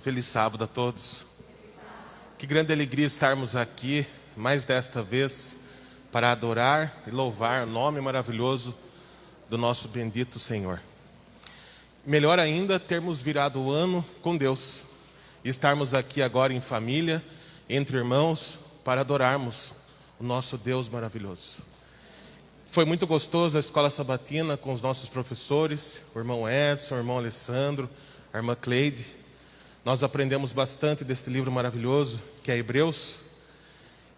Feliz sábado a todos. Que grande alegria estarmos aqui, mais desta vez, para adorar e louvar o nome maravilhoso do nosso bendito Senhor. Melhor ainda, termos virado o ano com Deus e estarmos aqui agora em família, entre irmãos, para adorarmos o nosso Deus maravilhoso. Foi muito gostoso a escola sabatina com os nossos professores, o irmão Edson, o irmão Alessandro, a irmã Cleide. Nós aprendemos bastante deste livro maravilhoso, que é Hebreus.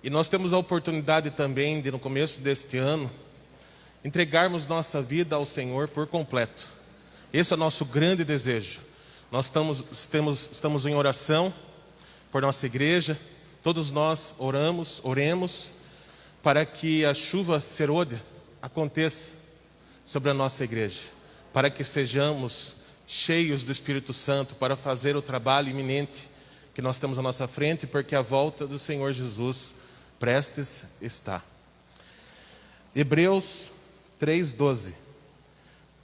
E nós temos a oportunidade também de, no começo deste ano, entregarmos nossa vida ao Senhor por completo. Esse é o nosso grande desejo. Nós estamos em oração por nossa igreja. Todos nós oremos para que a chuva serôdia aconteça sobre a nossa igreja. Para que sejamos cheios do Espírito Santo para fazer o trabalho iminente que nós temos à nossa frente, porque a volta do Senhor Jesus prestes está. Hebreus 3:12.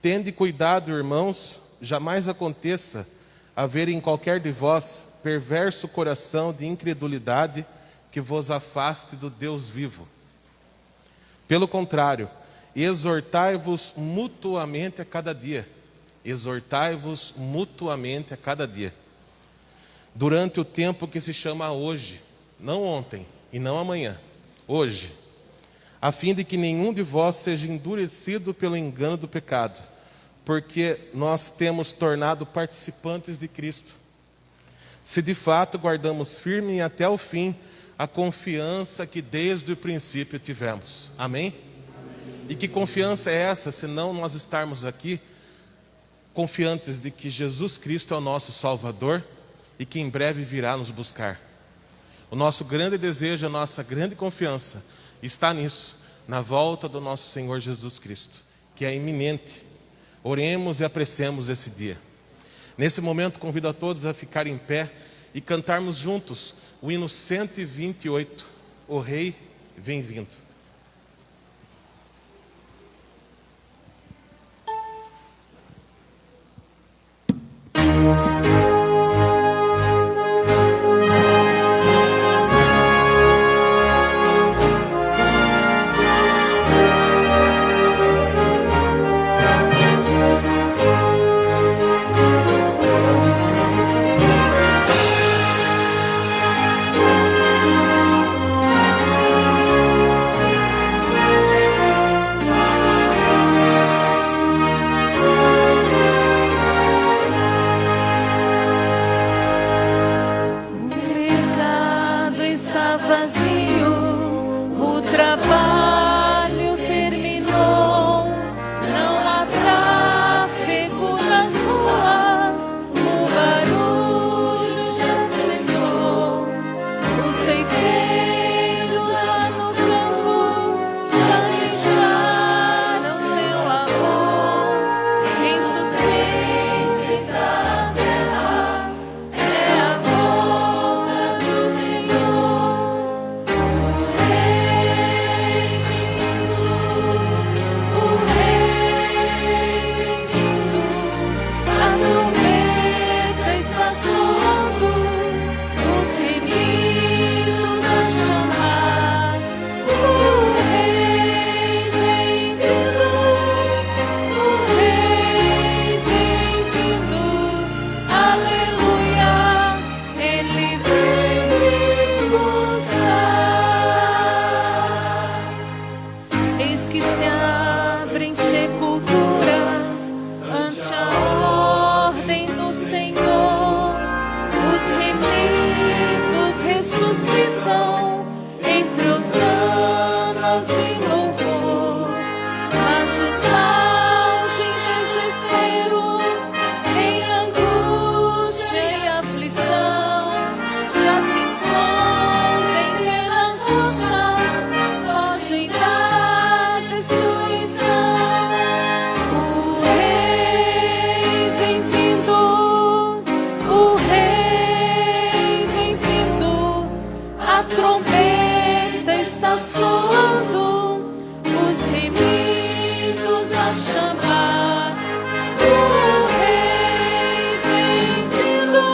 Tende cuidado, irmãos, jamais aconteça haver em qualquer de vós perverso coração de incredulidade que vos afaste do Deus vivo. Pelo contrário, exortai-vos mutuamente a cada dia. Exortai-vos mutuamente a cada dia, durante o tempo que se chama hoje, não ontem e não amanhã, hoje, a fim de que nenhum de vós seja endurecido pelo engano do pecado, porque nós temos tornado participantes de Cristo, se de fato guardamos firme até o fim a confiança que desde o princípio tivemos. Amém? E que confiança é essa, se não nós estarmos aqui confiantes de que Jesus Cristo é o nosso Salvador e que em breve virá nos buscar. O nosso grande desejo, a nossa grande confiança está nisso, na volta do nosso Senhor Jesus Cristo, que é iminente. Oremos e apressemos esse dia. Nesse momento, convido a todos a ficar em pé e cantarmos juntos o hino 128, O Rei Vem Vindo. Soando os remidos a chamar, o Rei vem vindo.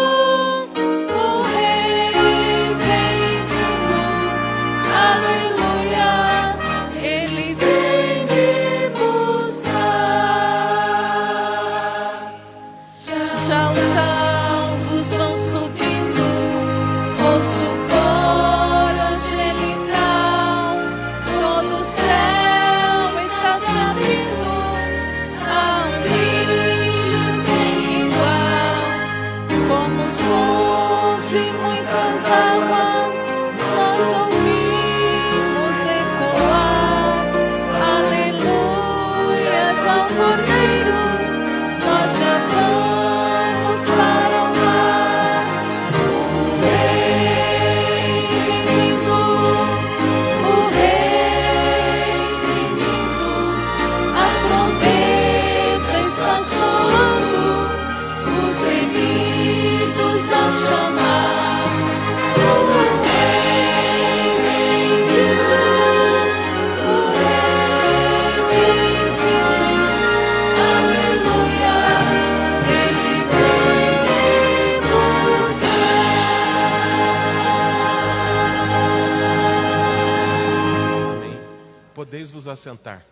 podeis vos assentar.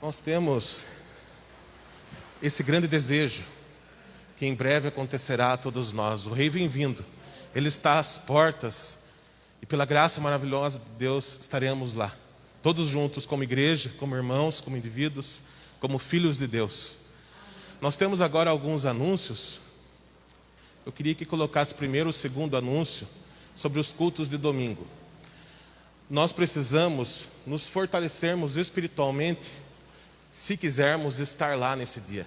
Nós temos esse grande desejo que em breve acontecerá a todos nós. O Rei vem vindo, Ele está às portas e pela graça maravilhosa de Deus estaremos lá. Todos juntos como igreja, como irmãos, como indivíduos, como filhos de Deus. Nós temos agora alguns anúncios. Eu queria que colocasse primeiro o segundo anúncio sobre os cultos de domingo. Nós precisamos nos fortalecermos espiritualmente se quisermos estar lá nesse dia.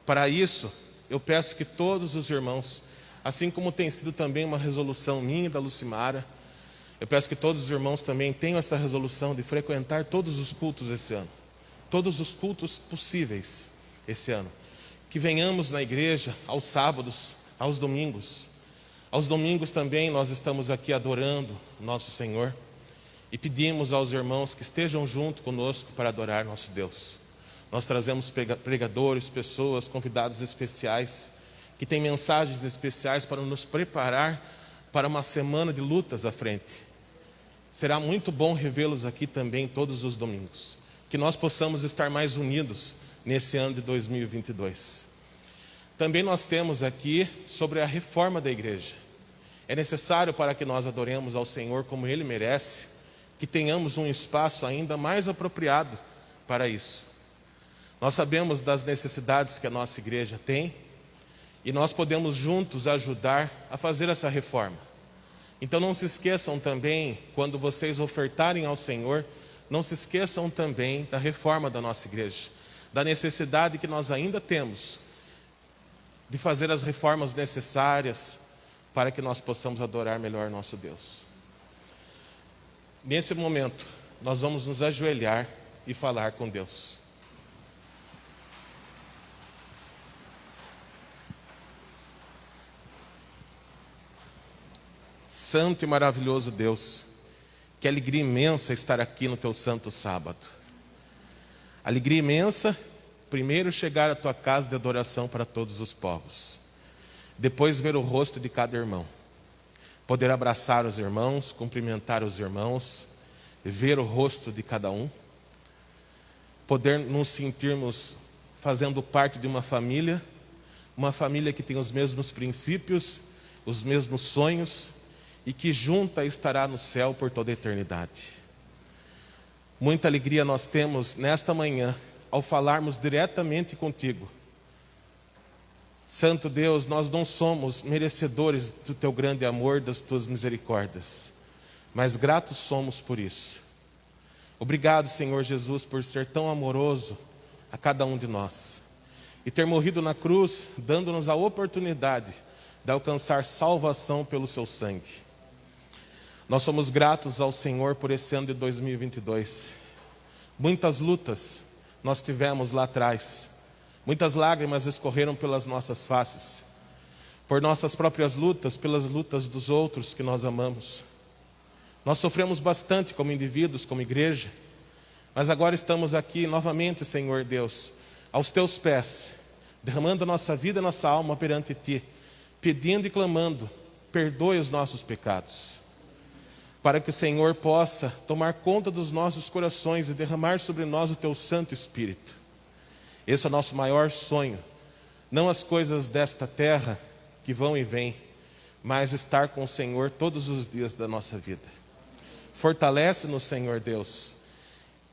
Para isso, eu peço que todos os irmãos, assim como tem sido também uma resolução minha e da Lucimara, eu peço que todos os irmãos também tenham essa resolução de frequentar todos os cultos esse ano. Todos os cultos possíveis esse ano. Que venhamos na igreja aos sábados, aos domingos. Aos domingos também nós estamos aqui adorando nosso Senhor. E pedimos aos irmãos que estejam junto conosco para adorar nosso Deus. Nós trazemos pregadores, pessoas, convidados especiais, que têm mensagens especiais para nos preparar para uma semana de lutas à frente. Será muito bom revê-los aqui também todos os domingos. Que nós possamos estar mais unidos nesse ano de 2022. Também nós temos aqui sobre a reforma da igreja. É necessário para que nós adoremos ao Senhor como Ele merece, que tenhamos um espaço ainda mais apropriado para isso. Nós sabemos das necessidades que a nossa igreja tem e nós podemos juntos ajudar a fazer essa reforma. Então não se esqueçam também, quando vocês ofertarem ao Senhor, não se esqueçam também da reforma da nossa igreja, da necessidade que nós ainda temos de fazer as reformas necessárias para que nós possamos adorar melhor nosso Deus. Nesse momento, nós vamos nos ajoelhar e falar com Deus. Santo e maravilhoso Deus, que alegria imensa estar aqui no teu santo sábado. Alegria imensa, primeiro chegar à tua casa de adoração para todos os povos. Depois ver o rosto de cada irmão. Poder abraçar os irmãos, cumprimentar os irmãos, ver o rosto de cada um. Poder nos sentirmos fazendo parte de uma família que tem os mesmos princípios, os mesmos sonhos, e que junta estará no céu por toda a eternidade. Muita alegria nós temos nesta manhã, ao falarmos diretamente contigo. Santo Deus, nós não somos merecedores do teu grande amor, das tuas misericórdias, mas gratos somos por isso. Obrigado, Senhor Jesus, por ser tão amoroso a cada um de nós, e ter morrido na cruz, dando-nos a oportunidade de alcançar salvação pelo seu sangue. Nós somos gratos ao Senhor por esse ano de 2022. Muitas lutas nós tivemos lá atrás. Muitas lágrimas escorreram pelas nossas faces. Por nossas próprias lutas, pelas lutas dos outros que nós amamos. Nós sofremos bastante como indivíduos, como igreja. Mas agora estamos aqui novamente, Senhor Deus, aos teus pés, derramando a nossa vida e a nossa alma perante ti, pedindo e clamando, perdoe os nossos pecados. Para que o Senhor possa tomar conta dos nossos corações e derramar sobre nós o teu Santo Espírito. Esse é o nosso maior sonho, não as coisas desta terra que vão e vêm, mas estar com o Senhor todos os dias da nossa vida. Fortalece-nos, Senhor Deus,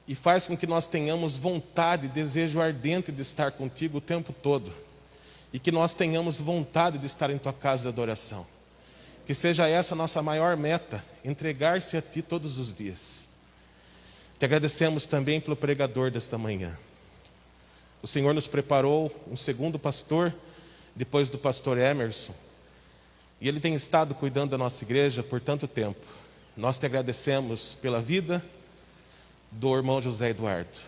e faz com que nós tenhamos vontade, desejo ardente de estar contigo o tempo todo, e que nós tenhamos vontade de estar em tua casa de adoração. Que seja essa a nossa maior meta, entregar-se a ti todos os dias. Te agradecemos também pelo pregador desta manhã. O Senhor nos preparou um segundo pastor, depois do pastor Emerson, e ele tem estado cuidando da nossa igreja por tanto tempo. Nós te agradecemos pela vida do irmão José Eduardo.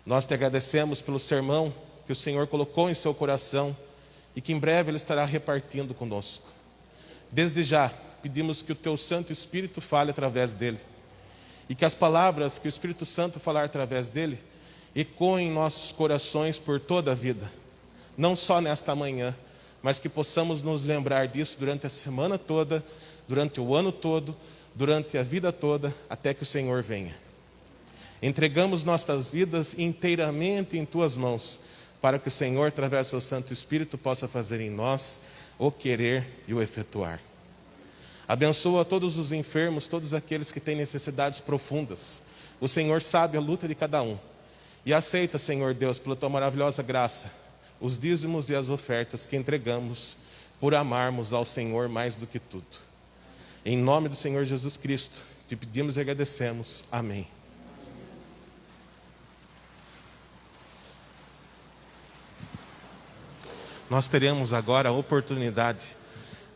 Nós te agradecemos pelo sermão que o Senhor colocou em seu coração e que em breve ele estará repartindo conosco. Desde já, pedimos que o teu Santo Espírito fale através dele e que as palavras que o Espírito Santo falar através dele ecoem em nossos corações por toda a vida, não só nesta manhã, mas que possamos nos lembrar disso durante a semana toda, durante o ano todo, durante a vida toda, até que o Senhor venha. Entregamos nossas vidas inteiramente em Tuas mãos, para que o Senhor, através do Seu Santo Espírito, possa fazer em nós o querer e o efetuar. Abençoa todos os enfermos, todos aqueles que têm necessidades profundas. O Senhor sabe a luta de cada um. E aceita, Senhor Deus, pela Tua maravilhosa graça, os dízimos e as ofertas que entregamos por amarmos ao Senhor mais do que tudo. Em nome do Senhor Jesus Cristo, te pedimos e agradecemos. Amém. Nós teremos agora a oportunidade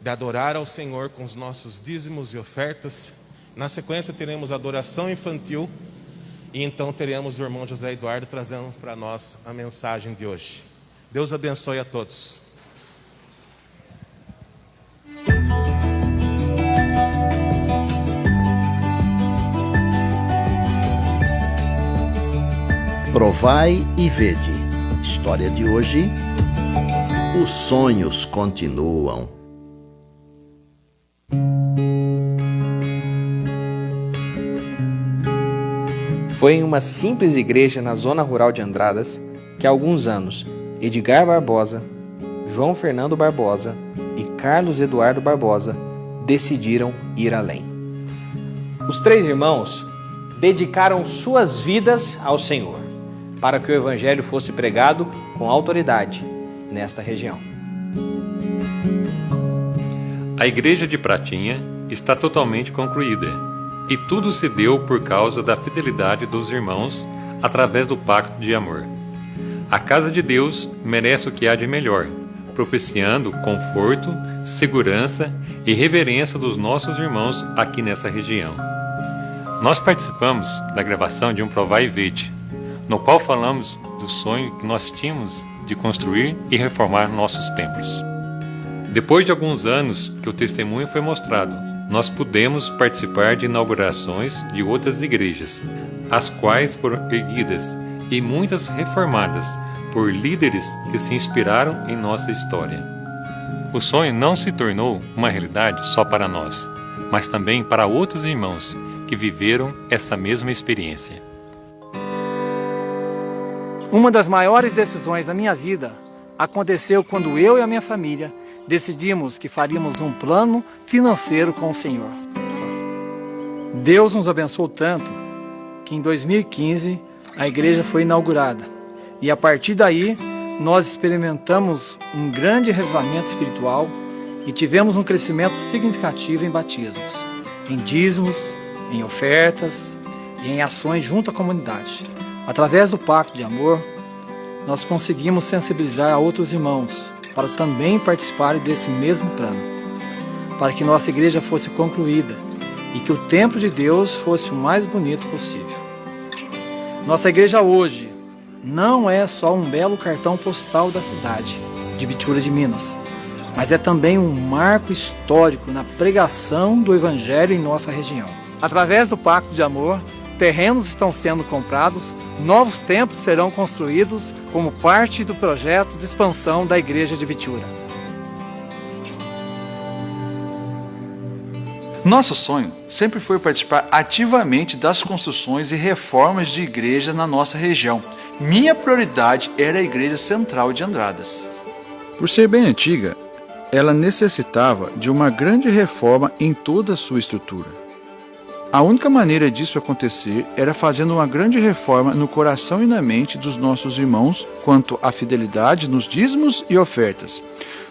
de adorar ao Senhor com os nossos dízimos e ofertas. Na sequência teremos adoração infantil. E então teremos o irmão José Eduardo trazendo para nós a mensagem de hoje. Deus abençoe a todos. Provai e vede. História de hoje: os sonhos continuam. Foi em uma simples igreja na zona rural de Andradas que há alguns anos Edgar Barbosa, João Fernando Barbosa e Carlos Eduardo Barbosa decidiram ir além. Os três irmãos dedicaram suas vidas ao Senhor para que o Evangelho fosse pregado com autoridade nesta região. A igreja de Pratinha está totalmente concluída. E tudo se deu por causa da fidelidade dos irmãos através do pacto de amor. A casa de Deus merece o que há de melhor, propiciando conforto, segurança e reverência dos nossos irmãos aqui nessa região. Nós participamos da gravação de um Provai e Vede, no qual falamos do sonho que nós tínhamos de construir e reformar nossos templos. Depois de alguns anos que o testemunho foi mostrado, nós pudemos participar de inaugurações de outras igrejas, as quais foram erguidas e muitas reformadas por líderes que se inspiraram em nossa história. O sonho não se tornou uma realidade só para nós, mas também para outros irmãos que viveram essa mesma experiência. Uma das maiores decisões da minha vida aconteceu quando eu e a minha família decidimos que faríamos um plano financeiro com o Senhor. Deus nos abençoou tanto que em 2015 a igreja foi inaugurada. E a partir daí nós experimentamos um grande revivamento espiritual e tivemos um crescimento significativo em batismos, em dízimos, em ofertas e em ações junto à comunidade. Através do pacto de amor, nós conseguimos sensibilizar a outros irmãos para também participarem desse mesmo plano, para que nossa igreja fosse concluída e que o templo de Deus fosse o mais bonito possível. Nossa igreja hoje não é só um belo cartão postal da cidade de Bitura de Minas, mas é também um marco histórico na pregação do Evangelho em nossa região. Através do pacto de amor, terrenos estão sendo comprados, novos templos serão construídos como parte do projeto de expansão da Igreja de Bitura. Nosso sonho sempre foi participar ativamente das construções e reformas de igrejas na nossa região. Minha prioridade era a Igreja Central de Andradas. Por ser bem antiga, ela necessitava de uma grande reforma em toda a sua estrutura. A única maneira disso acontecer era fazendo uma grande reforma no coração e na mente dos nossos irmãos quanto à fidelidade nos dízimos e ofertas.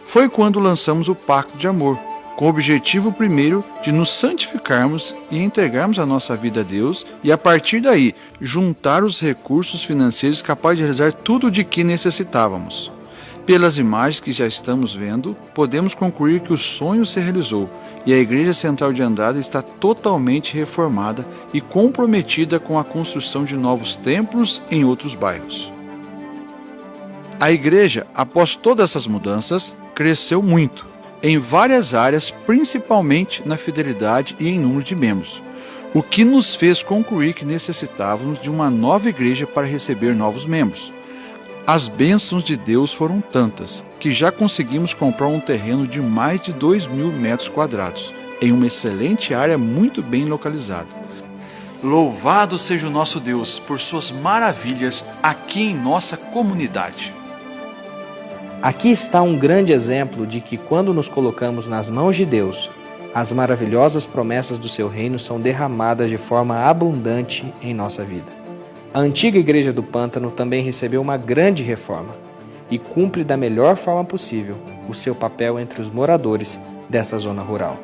Foi quando lançamos o Pacto de Amor, com o objetivo primeiro de nos santificarmos e entregarmos a nossa vida a Deus e, a partir daí, juntar os recursos financeiros capazes de realizar tudo de que necessitávamos. Pelas imagens que já estamos vendo, podemos concluir que o sonho se realizou e a Igreja Central de Andradas está totalmente reformada e comprometida com a construção de novos templos em outros bairros. A igreja, após todas essas mudanças, cresceu muito, em várias áreas, principalmente na fidelidade e em número de membros, o que nos fez concluir que necessitávamos de uma nova igreja para receber novos membros. As bênçãos de Deus foram tantas que já conseguimos comprar um terreno de mais de 2.000 metros quadrados em uma excelente área muito bem localizada. Louvado seja o nosso Deus por suas maravilhas aqui em nossa comunidade. Aqui está um grande exemplo de que quando nos colocamos nas mãos de Deus, as maravilhosas promessas do seu reino são derramadas de forma abundante em nossa vida. A antiga igreja do Pântano também recebeu uma grande reforma e cumpre da melhor forma possível o seu papel entre os moradores dessa zona rural.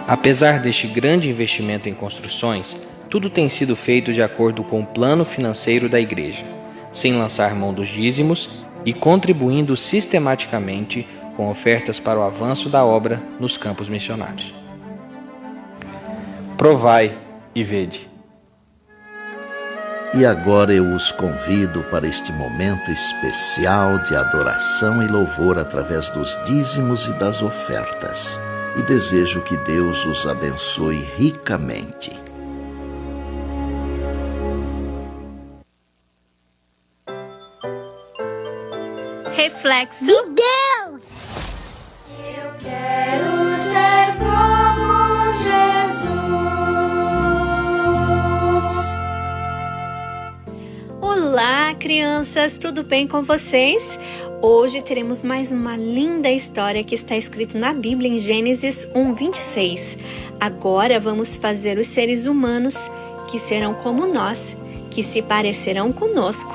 Apesar deste grande investimento em construções, tudo tem sido feito de acordo com o plano financeiro da igreja, sem lançar mão dos dízimos e contribuindo sistematicamente com ofertas para o avanço da obra nos campos missionários. Provai e vede. E agora eu os convido para este momento especial de adoração e louvor através dos dízimos e das ofertas. E desejo que Deus os abençoe ricamente. Reflexo de Deus. Eu quero ser como Jesus. Olá, crianças, tudo bem com vocês? Hoje teremos mais uma linda história que está escrito na Bíblia em Gênesis 1:26. Agora vamos fazer os seres humanos que serão como nós, que se parecerão conosco.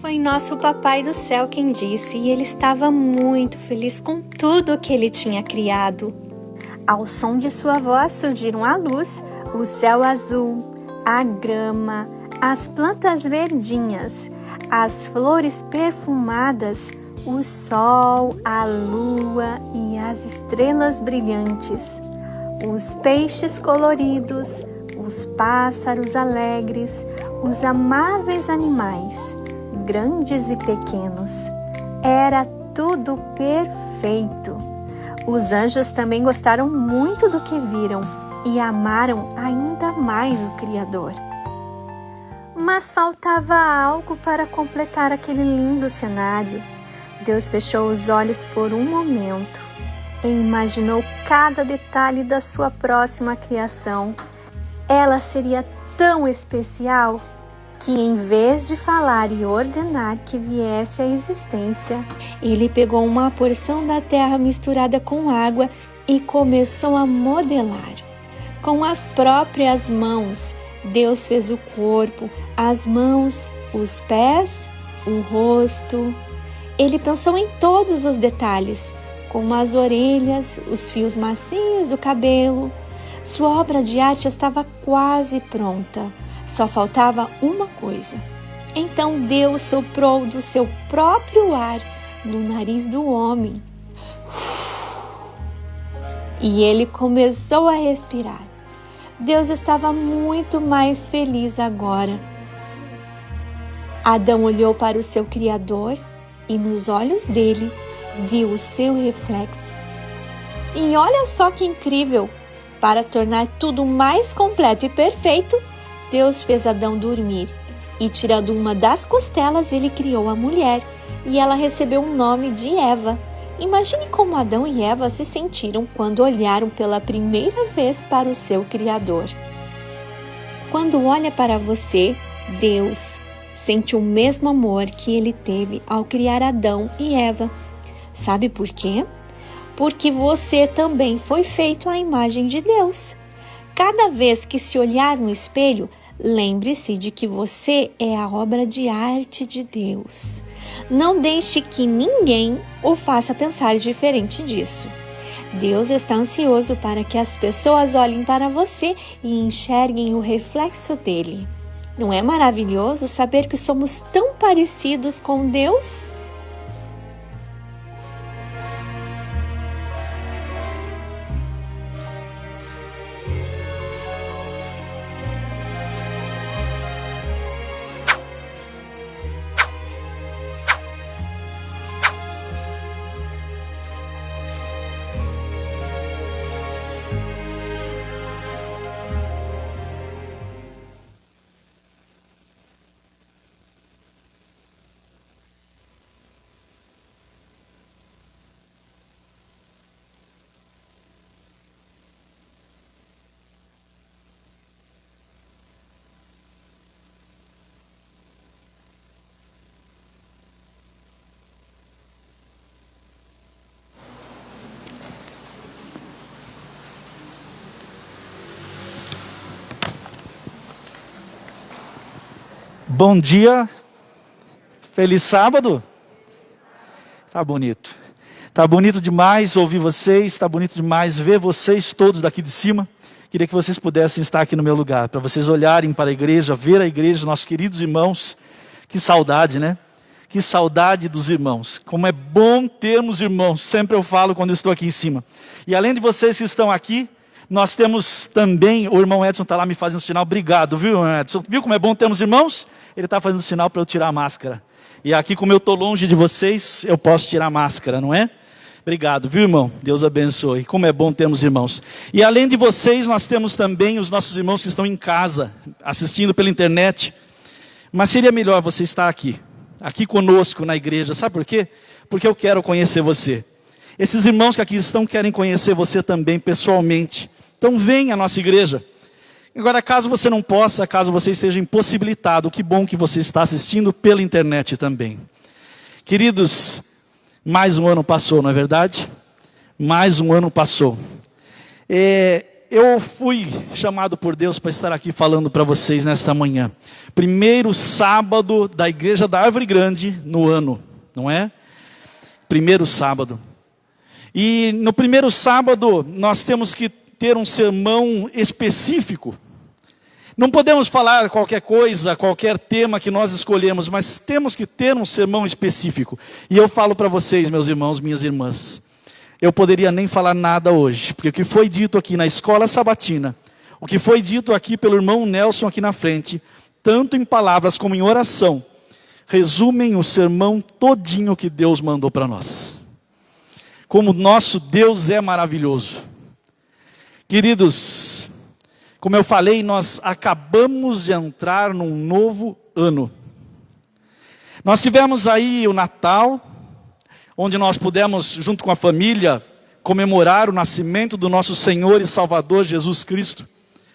Foi nosso Papai do Céu quem disse, e ele estava muito feliz com tudo que ele tinha criado. Ao som de sua voz surgiram à luz o céu azul, a grama, as plantas verdinhas, as flores perfumadas, o sol, a lua e as estrelas brilhantes, os peixes coloridos, os pássaros alegres, os amáveis animais, grandes e pequenos. Era tudo perfeito. Os anjos também gostaram muito do que viram e amaram ainda mais o Criador. Mas faltava algo para completar aquele lindo cenário. Deus fechou os olhos por um momento e imaginou cada detalhe da sua próxima criação. Ela seria tão especial que, em vez de falar e ordenar que viesse à existência, ele pegou uma porção da terra misturada com água e começou a modelar. Com as próprias mãos, Deus fez o corpo, as mãos, os pés, o rosto. Ele pensou em todos os detalhes, como as orelhas, os fios macios do cabelo. Sua obra de arte estava quase pronta, só faltava uma coisa. Então Deus soprou do seu próprio ar no nariz do homem. E ele começou a respirar. Deus estava muito mais feliz agora. Adão olhou para o seu Criador e nos olhos dele viu o seu reflexo. E olha só que incrível! Para tornar tudo mais completo e perfeito, Deus fez Adão dormir e, tirando uma das costelas, ele criou a mulher e ela recebeu o nome de Eva. Imagine como Adão e Eva se sentiram quando olharam pela primeira vez para o seu Criador. Quando olha para você, Deus sente o mesmo amor que ele teve ao criar Adão e Eva. Sabe por quê? Porque você também foi feito à imagem de Deus. Cada vez que se olhar no espelho, lembre-se de que você é a obra de arte de Deus. Não deixe que ninguém o faça pensar diferente disso. Deus está ansioso para que as pessoas olhem para você e enxerguem o reflexo dele. Não é maravilhoso saber que somos tão parecidos com Deus? Bom dia, feliz sábado. Tá bonito. Tá bonito demais ouvir vocês, tá bonito demais ver vocês todos daqui de cima. Queria que vocês pudessem estar aqui no meu lugar, para vocês olharem para a igreja, ver a igreja, nossos queridos irmãos. Que saudade, né? Que saudade dos irmãos. Como é bom termos irmãos, sempre eu falo quando eu estou aqui em cima. E além de vocês que estão aqui, nós temos também, o irmão Edson está lá me fazendo sinal, obrigado, viu, Edson? Viu como é bom termos irmãos? Ele está fazendo sinal para eu tirar a máscara. E aqui, como eu estou longe de vocês, eu posso tirar a máscara, não é? Obrigado, viu, irmão? Deus abençoe. Como é bom termos irmãos. E além de vocês, nós temos também os nossos irmãos que estão em casa, assistindo pela internet. Mas seria melhor você estar aqui conosco na igreja. Sabe por quê? Porque eu quero conhecer você. Esses irmãos que aqui estão querem conhecer você também pessoalmente. Então venha à nossa igreja. Agora, caso você não possa, caso você esteja impossibilitado, que bom que você está assistindo pela internet também. Queridos, mais um ano passou, não é verdade? Mais um ano passou. Eu fui chamado por Deus para estar aqui falando para vocês nesta manhã. Primeiro sábado da Igreja da Árvore Grande no ano, não é? Primeiro sábado. E no primeiro sábado nós temos que ter um sermão específico. Não podemos falar qualquer coisa, qualquer tema que nós escolhemos, mas temos que ter um sermão específico. E eu falo para vocês, meus irmãos, minhas irmãs, eu poderia nem falar nada hoje, porque o que foi dito aqui na escola sabatina, o que foi dito aqui pelo irmão Nelson aqui na frente, tanto em palavras como em oração, resumem o sermão todinho que Deus mandou para nós. Como nosso Deus é maravilhoso. Queridos, como eu falei, nós acabamos de entrar num novo ano. Nós tivemos aí o Natal, onde nós pudemos, junto com a família, comemorar o nascimento do nosso Senhor e Salvador Jesus Cristo.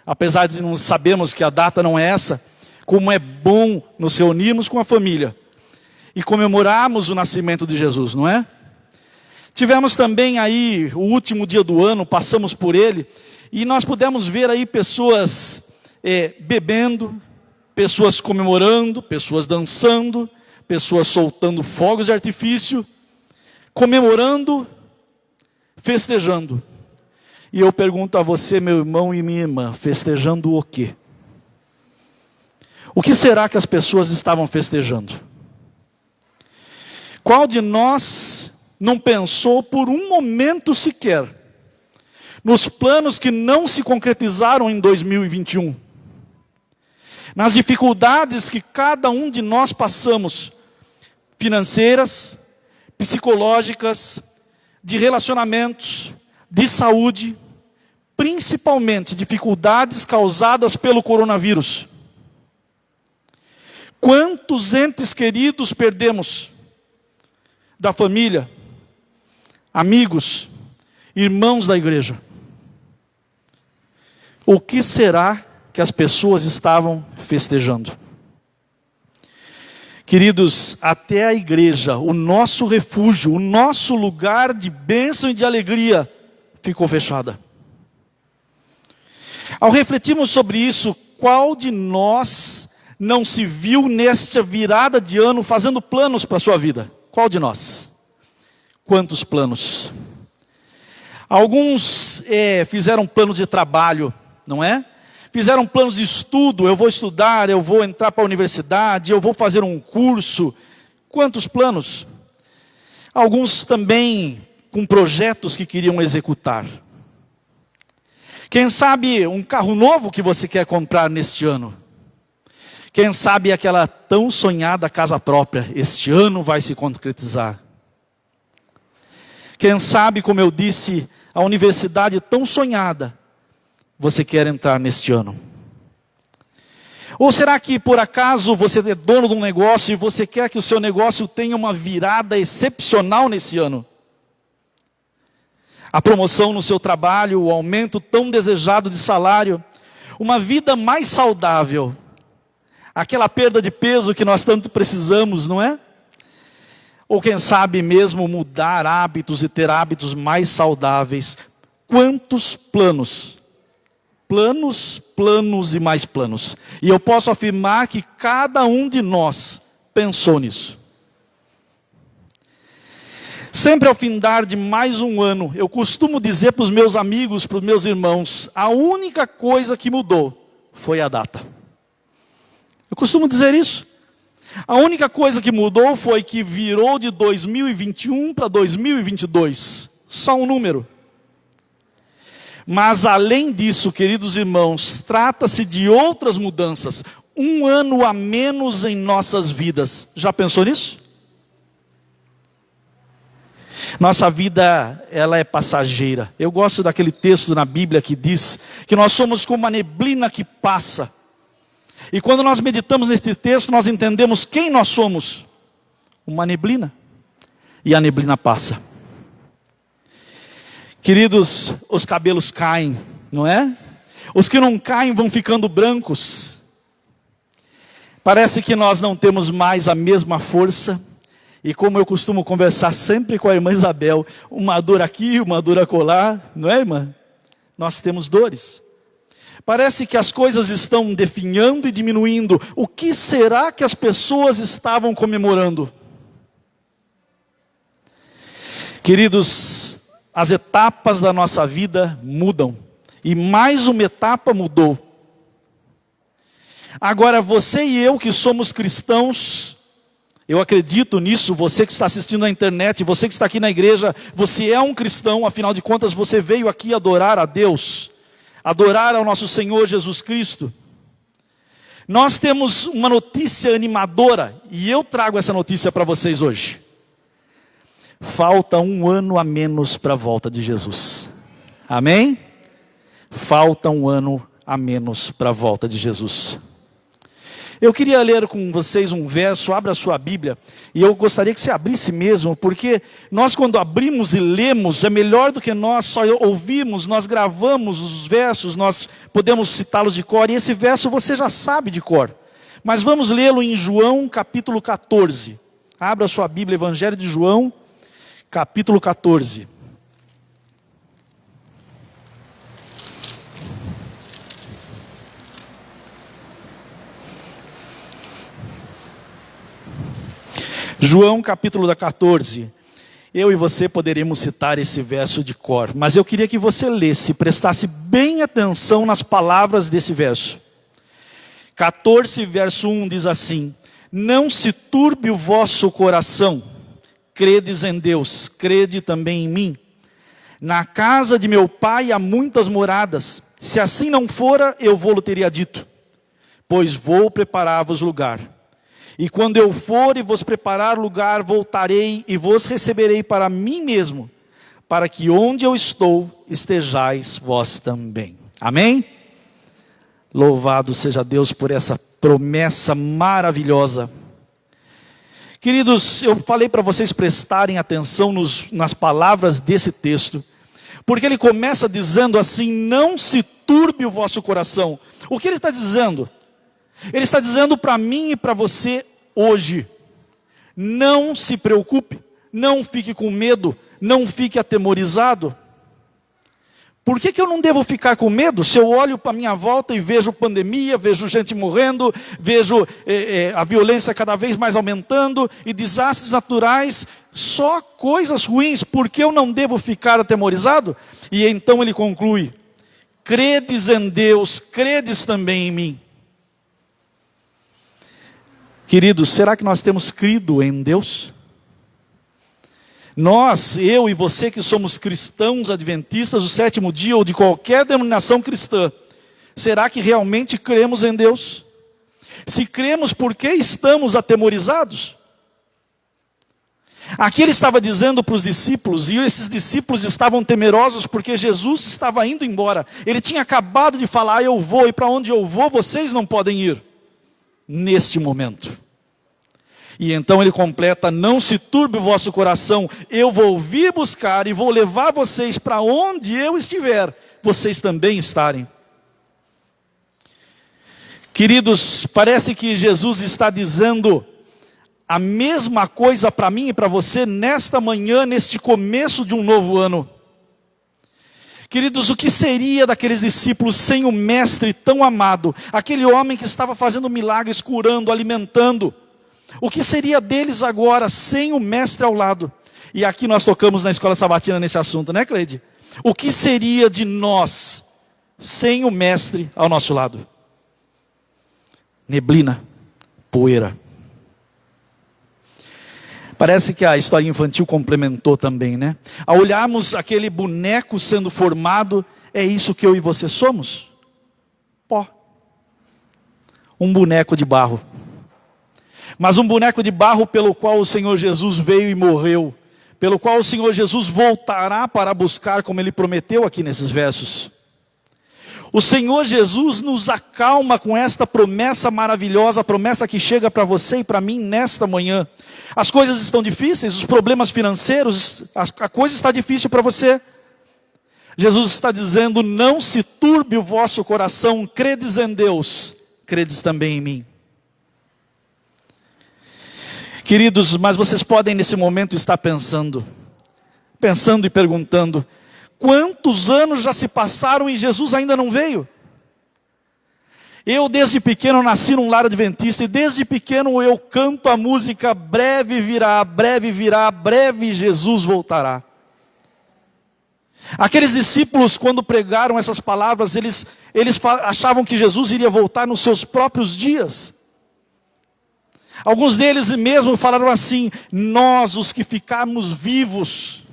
Apesar de não sabermos que a data não é essa, como é bom nos reunirmos com a família e comemorarmos o nascimento de Jesus, não é? Tivemos também aí o último dia do ano, passamos por ele, e nós pudemos ver aí pessoas bebendo, pessoas comemorando, pessoas dançando, pessoas soltando fogos de artifício, comemorando, festejando. E eu pergunto a você, meu irmão e minha irmã, festejando o quê? O que será que as pessoas estavam festejando? Qual de nós não pensou por um momento sequer nos planos que não se concretizaram em 2021? Nas dificuldades que cada um de nós passamos, financeiras, psicológicas, de relacionamentos, de saúde, principalmente dificuldades causadas pelo coronavírus. Quantos entes queridos perdemos da família, amigos, irmãos da igreja? O que será que as pessoas estavam festejando? Queridos, até a igreja, o nosso refúgio, o nosso lugar de bênção e de alegria, ficou fechada. Ao refletirmos sobre isso, qual de nós não se viu nesta virada de ano fazendo planos para a sua vida? Qual de nós? Quantos planos? Alguns fizeram planos de trabalho, não é? Fizeram planos de estudo, eu vou estudar, eu vou entrar para a universidade, eu vou fazer um curso. Quantos planos? Alguns também com projetos que queriam executar. Quem sabe um carro novo que você quer comprar neste ano? Quem sabe aquela tão sonhada casa própria, este ano vai se concretizar. Quem sabe, como eu disse, a universidade tão sonhada, você quer entrar neste ano? Ou será que por acaso você é dono de um negócio e você quer que o seu negócio tenha uma virada excepcional nesse ano? A promoção no seu trabalho, o aumento tão desejado de salário, uma vida mais saudável, aquela perda de peso que nós tanto precisamos, não é? Ou quem sabe mesmo mudar hábitos e ter hábitos mais saudáveis. Quantos planos planos, planos e mais planos. E eu posso afirmar que cada um de nós pensou nisso. Sempre ao findar de mais um ano, eu costumo dizer para os meus amigos, para os meus irmãos, a única coisa que mudou foi a data. Eu costumo dizer isso. A única coisa que mudou foi que virou de 2021 para 2022. Só um número. Mas além disso, queridos irmãos, trata-se de outras mudanças. Um ano a menos em nossas vidas. Já pensou nisso? Nossa vida, ela é passageira. Eu gosto daquele texto na Bíblia que diz que nós somos como uma neblina que passa. E quando nós meditamos neste texto, nós entendemos quem nós somos. Uma neblina. E a neblina passa. Queridos, os cabelos caem, não é? Os que não caem vão ficando brancos. Parece que nós não temos mais a mesma força. E como eu costumo conversar sempre com a irmã Isabel, uma dor aqui, uma dor acolá, não é, irmã? Nós temos dores. Parece que as coisas estão definhando e diminuindo. O que será que as pessoas estavam comemorando? Queridos, as etapas da nossa vida mudam. E mais uma etapa mudou. Agora, você e eu que somos cristãos, eu acredito nisso, você que está assistindo na internet, você que está aqui na igreja, você é um cristão, afinal de contas você veio aqui adorar a Deus, adorar ao nosso Senhor Jesus Cristo. Nós temos uma notícia animadora, e eu trago essa notícia para vocês hoje. Falta um ano a menos para a volta de Jesus. Amém? Falta um ano a menos para a volta de Jesus. Eu queria ler com vocês um verso, abra a sua Bíblia, e eu gostaria que você abrisse mesmo, porque nós quando abrimos e lemos, é melhor do que nós só ouvirmos, nós gravamos os versos, nós podemos citá-los de cor, e esse verso você já sabe de cor. Mas vamos lê-lo em João capítulo 14. Abra a sua Bíblia, Evangelho de João, capítulo 14. João capítulo 14, eu e você poderíamos citar esse verso de cor, mas eu queria que você lesse, prestasse bem atenção nas palavras desse verso. 14 verso 1 diz assim: não se turbe o vosso coração, credes em Deus, crede também em mim. Na casa de meu pai há muitas moradas, se assim não fora, eu vou-lo teria dito, pois vou preparar-vos lugar. E quando eu for e vos preparar lugar, voltarei e vos receberei para mim mesmo, para que onde eu estou, estejais vós também. Amém? Louvado seja Deus por essa promessa maravilhosa. Queridos, eu falei para vocês prestarem atenção nas palavras desse texto, porque ele começa dizendo assim: não se turbe o vosso coração. O que ele está dizendo? Ele está dizendo para mim e para você hoje: não se preocupe, não fique com medo, não fique atemorizado. Por que eu não devo ficar com medo? Se eu olho para a minha volta e vejo pandemia, vejo gente morrendo, vejo a violência cada vez mais aumentando e desastres naturais, só coisas ruins, por que eu não devo ficar atemorizado? E então ele conclui: credes em Deus, credes também em mim. Queridos, será que nós temos crido em Deus? Nós, eu e você que somos cristãos adventistas do sétimo dia ou de qualquer denominação cristã, será que realmente cremos em Deus? Se cremos, por que estamos atemorizados? Aqui ele estava dizendo para os discípulos, e esses discípulos estavam temerosos porque Jesus estava indo embora. Ele tinha acabado de falar: eu vou, e para onde eu vou vocês não podem ir. Neste momento. E então ele completa: não se turbe o vosso coração, eu vou vir buscar e vou levar vocês para onde eu estiver, vocês também estarem. Queridos, parece que Jesus está dizendo a mesma coisa para mim e para você nesta manhã, neste começo de um novo ano. Queridos, o que seria daqueles discípulos sem o mestre tão amado? Aquele homem que estava fazendo milagres, curando, alimentando. O que seria deles agora sem o mestre ao lado? E aqui nós tocamos na escola sabatina nesse assunto, né, Cleide? O que seria de nós sem o mestre ao nosso lado? Neblina, poeira. Parece que a história infantil complementou também, né? Ao olharmos aquele boneco sendo formado, é isso que eu e você somos? Pó. Um boneco de barro. Mas um boneco de barro pelo qual o Senhor Jesus veio e morreu, pelo qual o Senhor Jesus voltará para buscar, como Ele prometeu aqui nesses versos. O Senhor Jesus nos acalma com esta promessa maravilhosa, a promessa que chega para você e para mim nesta manhã. As coisas estão difíceis, os problemas financeiros, a coisa está difícil para você. Jesus está dizendo: não se turbe o vosso coração, credes em Deus, credes também em mim. Queridos, mas vocês podem nesse momento estar pensando e perguntando: quantos anos já se passaram e Jesus ainda não veio? Eu desde pequeno nasci num lar adventista e desde pequeno eu canto a música: breve virá, breve Jesus voltará. Aqueles discípulos, quando pregaram essas palavras, eles achavam que Jesus iria voltar nos seus próprios dias. Alguns deles mesmo falaram assim: nós os que ficarmos vivos.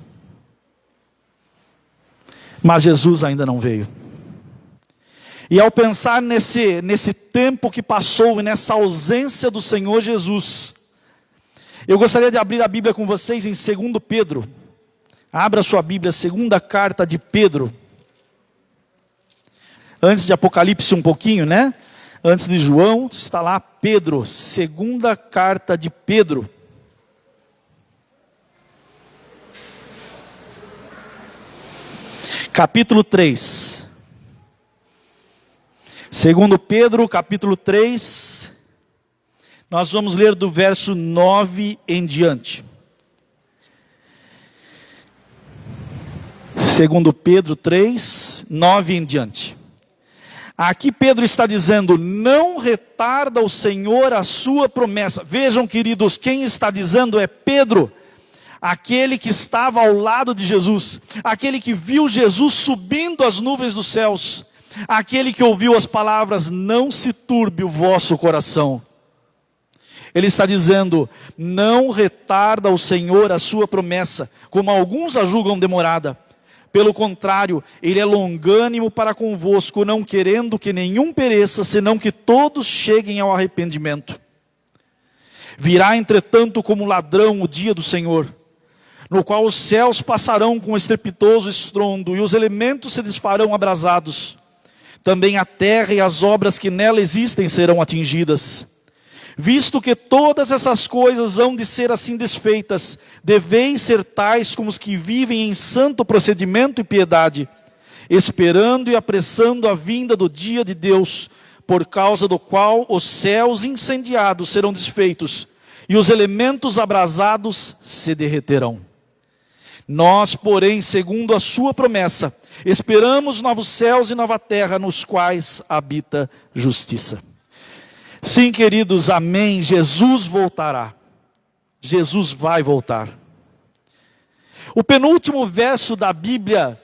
Mas Jesus ainda não veio. E ao pensar nesse tempo que passou e nessa ausência do Senhor Jesus, eu gostaria de abrir a Bíblia com vocês em 2 Pedro. Abra sua Bíblia, segunda carta de Pedro. Antes de Apocalipse um pouquinho, né? Antes de João, está lá Pedro, segunda carta de Pedro. Capítulo 3. Segundo Pedro, capítulo 3, nós vamos ler do verso 9 em diante. Segundo Pedro 3, 9 em diante. Aqui Pedro está dizendo: não retarda o Senhor a sua promessa. Vejam, queridos, quem está dizendo é Pedro, aquele que estava ao lado de Jesus, aquele que viu Jesus subindo as nuvens dos céus, aquele que ouviu as palavras: não se turbe o vosso coração. Ele está dizendo: não retarda o Senhor a sua promessa, como alguns a julgam demorada. Pelo contrário, Ele é longânimo para convosco, não querendo que nenhum pereça, senão que todos cheguem ao arrependimento. Virá, entretanto, como ladrão o dia do Senhor, no qual os céus passarão com estrepitoso estrondo, e os elementos se desfarão abrasados. Também a terra e as obras que nela existem serão atingidas. Visto que todas essas coisas hão de ser assim desfeitas, deveis ser tais como os que vivem em santo procedimento e piedade, esperando e apressando a vinda do dia de Deus, por causa do qual os céus incendiados serão desfeitos, e os elementos abrasados se derreterão. Nós, porém, segundo a sua promessa, esperamos novos céus e nova terra, nos quais habita justiça. Sim, queridos, amém. Jesus voltará. Jesus vai voltar. O penúltimo verso da Bíblia,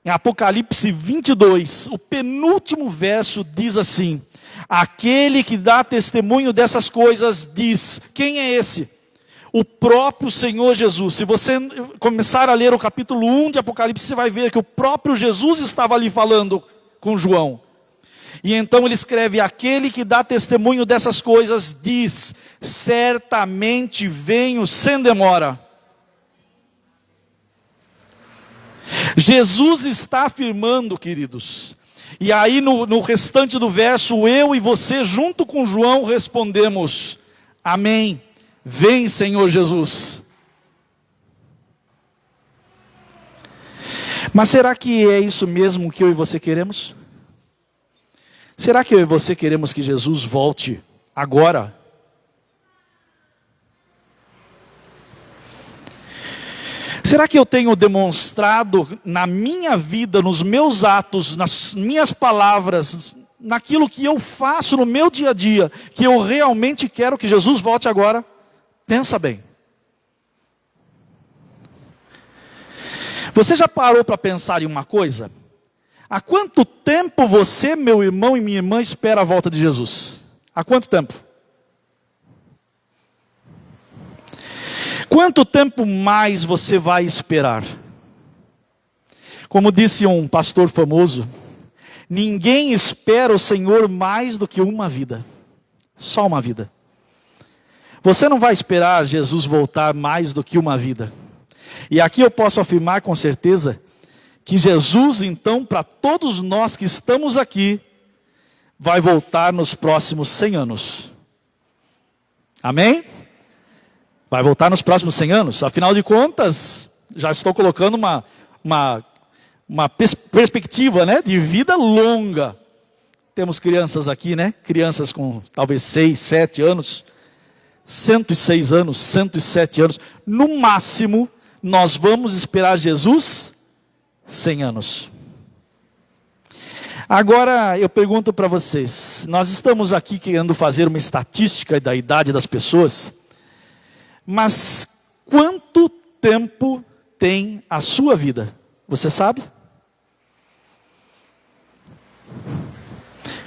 em Apocalipse 22, o penúltimo verso diz assim: aquele que dá testemunho dessas coisas diz. Quem é esse? O próprio Senhor Jesus. Se você começar a ler o capítulo 1 de Apocalipse, você vai ver que o próprio Jesus estava ali falando com João. E então ele escreve: aquele que dá testemunho dessas coisas diz: certamente venho sem demora. Jesus está afirmando, queridos. E aí no restante do verso, eu e você junto com João respondemos: amém, vem Senhor Jesus. Mas será que é isso mesmo que eu e você queremos? Será que eu e você queremos que Jesus volte agora? Será que eu tenho demonstrado na minha vida, nos meus atos, nas minhas palavras, naquilo que eu faço no meu dia a dia, que eu realmente quero que Jesus volte agora? Pensa bem. Você já parou para pensar em uma coisa? Há quanto tempo você, meu irmão e minha irmã, espera a volta de Jesus? Há quanto tempo? Quanto tempo mais você vai esperar? Como disse um pastor famoso, ninguém espera o Senhor mais do que uma vida. Só uma vida. Você não vai esperar Jesus voltar mais do que uma vida. E aqui eu posso afirmar com certeza que Jesus, então, para todos nós que estamos aqui, vai voltar nos próximos 100 anos. Amém? Vai voltar nos próximos 100 anos. Afinal de contas, já estou colocando uma perspectiva, né, de vida longa. Temos crianças aqui, né? Crianças com talvez 6, 7 anos, 106 anos, 107 anos. No máximo, nós vamos esperar Jesus 100 anos. Agora eu pergunto para vocês, nós estamos aqui querendo fazer uma estatística da idade das pessoas, mas quanto tempo tem a sua vida? Você sabe?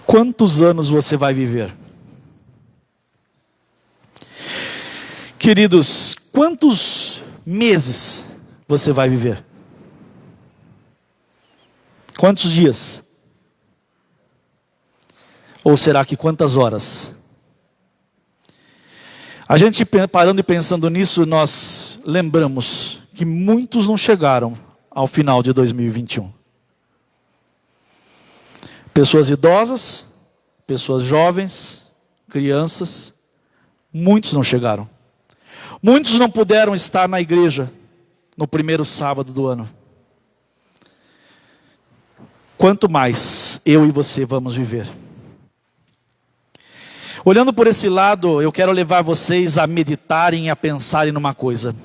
Quantos anos você vai viver? Queridos, quantos meses você vai viver? Quantos dias? Ou será que quantas horas? A gente parando e pensando nisso, nós lembramos que muitos não chegaram ao final de 2021. Pessoas idosas, pessoas jovens, crianças, muitos não chegaram. Muitos não puderam estar na igreja no primeiro sábado do ano. Quanto mais eu e você vamos viver? Olhando por esse lado, eu quero levar vocês a meditarem e a pensarem numa coisa.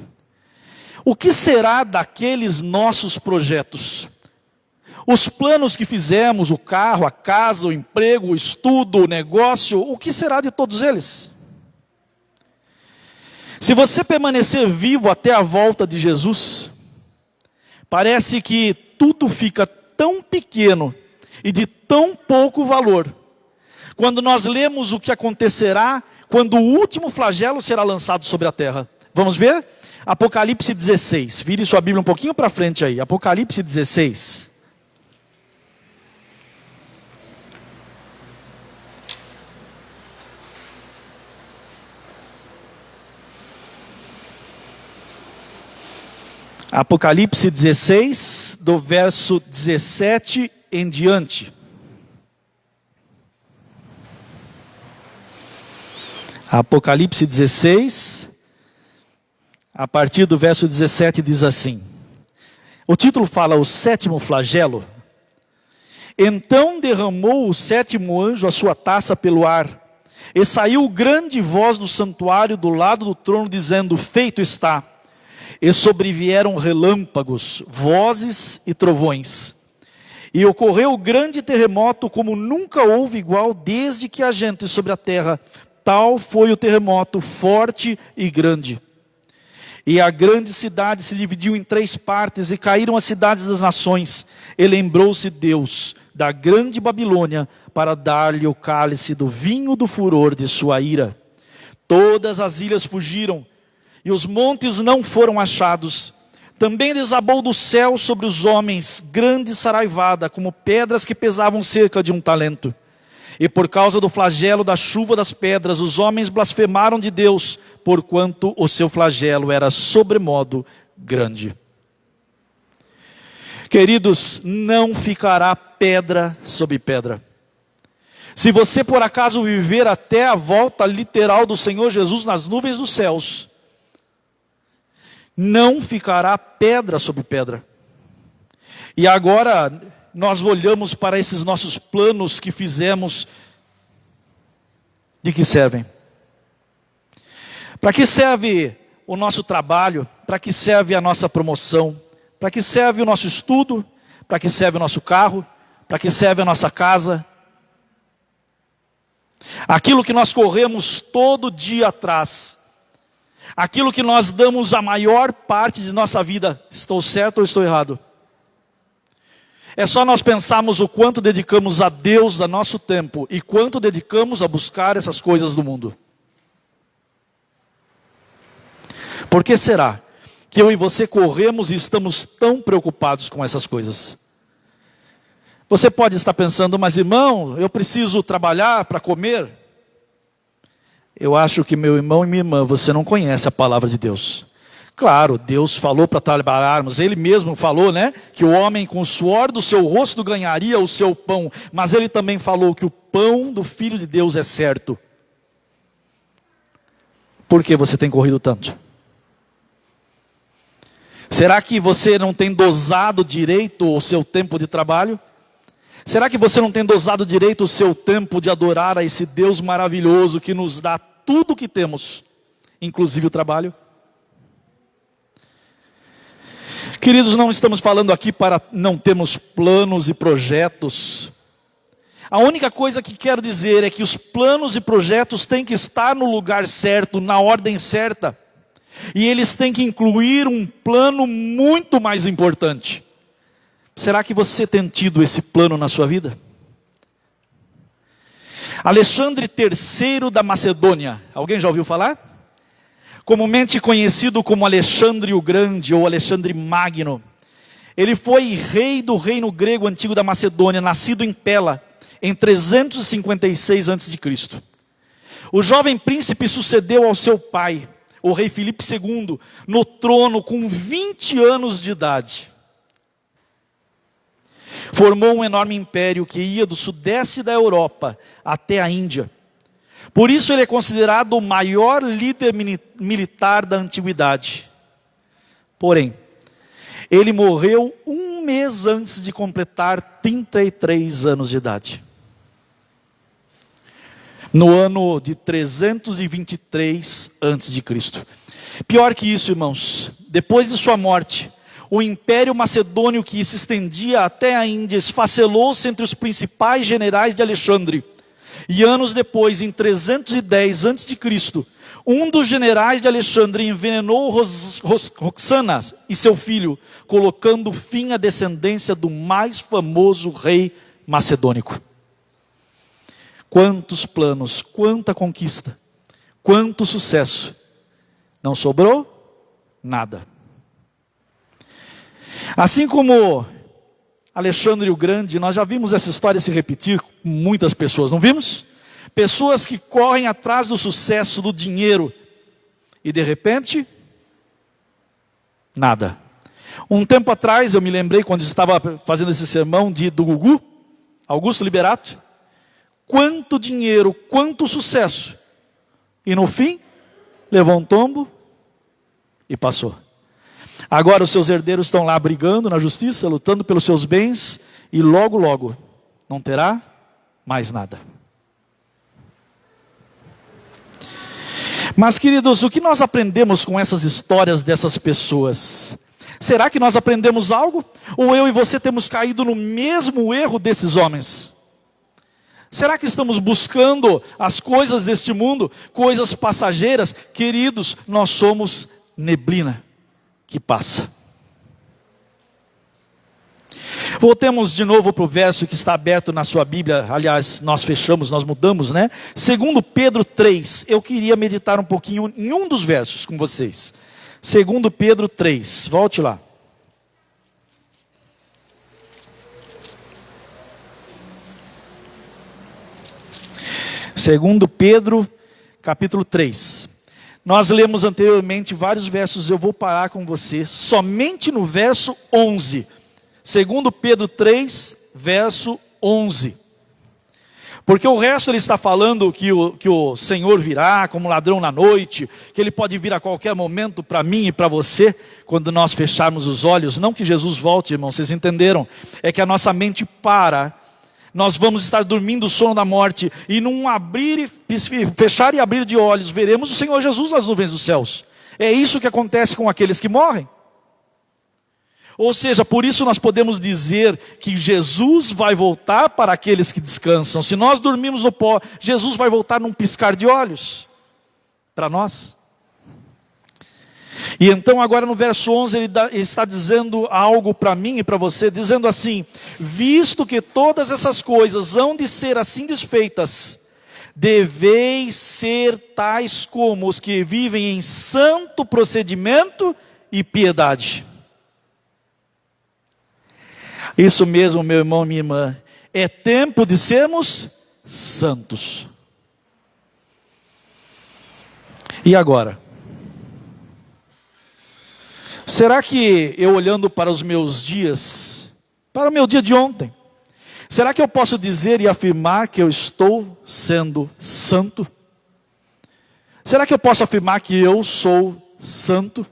O que será daqueles nossos projetos? Os planos que fizemos, o carro, a casa, o emprego, o estudo, o negócio, o que será de todos eles? Se você permanecer vivo até a volta de Jesus, parece que tudo fica tão pequeno e de tão pouco valor, quando nós lemos o que acontecerá quando o último flagelo será lançado sobre a terra. Vamos ver? Apocalipse 16. Vire sua Bíblia um pouquinho para frente aí. Apocalipse 16. Apocalipse 16, do verso 17 em diante. Apocalipse 16, a partir do verso 17 diz assim. O título fala o sétimo flagelo. Então derramou o sétimo anjo a sua taça pelo ar, e saiu grande voz do santuário do lado do trono, dizendo: feito está. E sobrevieram relâmpagos, vozes e trovões. E ocorreu grande terremoto, como nunca houve igual desde que há gente sobre a terra. Tal foi o terremoto, forte e grande. E a grande cidade se dividiu em 3 partes, e caíram as cidades das nações. E lembrou-se Deus da grande Babilônia, para dar-lhe o cálice do vinho do furor de sua ira. Todas as ilhas fugiram, e os montes não foram achados. Também desabou do céu sobre os homens grande saraivada, como pedras que pesavam cerca de 1 talento. E por causa do flagelo da chuva das pedras, os homens blasfemaram de Deus, porquanto o seu flagelo era sobremodo grande. Queridos, não ficará pedra sobre pedra. Se você por acaso viver até a volta literal do Senhor Jesus nas nuvens dos céus, não ficará pedra sobre pedra. E agora nós olhamos para esses nossos planos que fizemos. De que servem? Para que serve o nosso trabalho? Para que serve a nossa promoção? Para que serve o nosso estudo? Para que serve o nosso carro? Para que serve a nossa casa? Aquilo que nós corremos todo dia atrás, aquilo que nós damos a maior parte de nossa vida, estou certo ou estou errado? É só nós pensarmos o quanto dedicamos a Deus do nosso tempo e quanto dedicamos a buscar essas coisas do mundo. Por que será que eu e você corremos e estamos tão preocupados com essas coisas? Você pode estar pensando, mas irmão, eu preciso trabalhar para comer. Eu acho que meu irmão e minha irmã, você não conhece a palavra de Deus. Claro, Deus falou para trabalharmos, Ele mesmo falou, né? Que o homem com o suor do seu rosto ganharia o seu pão. Mas Ele também falou que o pão do Filho de Deus é certo. Por que você tem corrido tanto? Será que você não tem dosado direito o seu tempo de trabalho? Será que você não tem dosado direito o seu tempo de adorar a esse Deus maravilhoso que nos dá tudo o que temos, inclusive o trabalho? Queridos, não estamos falando aqui para não termos planos e projetos. A única coisa que quero dizer é que os planos e projetos têm que estar no lugar certo, na ordem certa. E eles têm que incluir um plano muito mais importante. Será que você tem tido esse plano na sua vida? Alexandre III da Macedônia, alguém já ouviu falar? Comumente conhecido como Alexandre o Grande ou Alexandre Magno. Ele foi rei do reino grego antigo da Macedônia, nascido em Pela, em 356 a.C. O jovem príncipe sucedeu ao seu pai, o rei Filipe II, no trono com 20 anos de idade. Formou um enorme império que ia do sudeste da Europa até a Índia. Por isso ele é considerado o maior líder militar da antiguidade. Porém, ele morreu um mês antes de completar 33 anos de idade. No ano de 323 a.C. Pior que isso, irmãos, depois de sua morte, o império macedônio que se estendia até a Índia esfacelou-se entre os principais generais de Alexandre. E anos depois, em 310 a.C., um dos generais de Alexandre envenenou Roxana e seu filho, colocando fim à descendência do mais famoso rei macedônico. Quantos planos, quanta conquista, quanto sucesso. Não sobrou nada. Assim como Alexandre o Grande, nós já vimos essa história se repetir com muitas pessoas, não vimos? Pessoas que correm atrás do sucesso, do dinheiro, e de repente, nada. Um tempo atrás, eu me lembrei, quando estava fazendo esse sermão do Gugu, Augusto Liberato, quanto dinheiro, quanto sucesso, e no fim, levou um tombo e passou. Agora os seus herdeiros estão lá brigando na justiça, lutando pelos seus bens, e logo, logo, não terá mais nada. Mas, queridos, o que nós aprendemos com essas histórias dessas pessoas? Será que nós aprendemos algo? Ou eu e você temos caído no mesmo erro desses homens? Será que estamos buscando as coisas deste mundo, coisas passageiras? Queridos, nós somos neblina que passa. Voltemos de novo para o verso que está aberto na sua Bíblia. Aliás, nós fechamos, nós mudamos, né? 2 Pedro 3. Eu queria meditar um pouquinho em um dos versos com vocês. 2 Pedro 3. Volte lá. Segundo Pedro, capítulo 3. Nós lemos anteriormente vários versos, eu vou parar com você somente no verso 11. 2 Pedro 3, verso 11. Porque o resto ele está falando que o Senhor virá como ladrão na noite, que Ele pode vir a qualquer momento para mim e para você, quando nós fecharmos os olhos. Não que Jesus volte, irmão, vocês entenderam? É que a nossa mente para, nós vamos estar dormindo o sono da morte, e num fechar e abrir de olhos, veremos o Senhor Jesus nas nuvens dos céus. É isso que acontece com aqueles que morrem. Ou seja, por isso nós podemos dizer que Jesus vai voltar para aqueles que descansam. Se nós dormirmos no pó, Jesus vai voltar num piscar de olhos para nós. E então agora no verso 11 ele está dizendo algo para mim e para você, dizendo assim: visto que todas essas coisas hão de ser assim desfeitas, deveis ser tais como os que vivem em santo procedimento e piedade. Isso mesmo, meu irmão e minha irmã, é tempo de sermos santos. E agora? Será que eu, olhando para os meus dias, para o meu dia de ontem, será que eu posso dizer e afirmar que eu estou sendo santo? Será que eu posso afirmar que eu sou santo?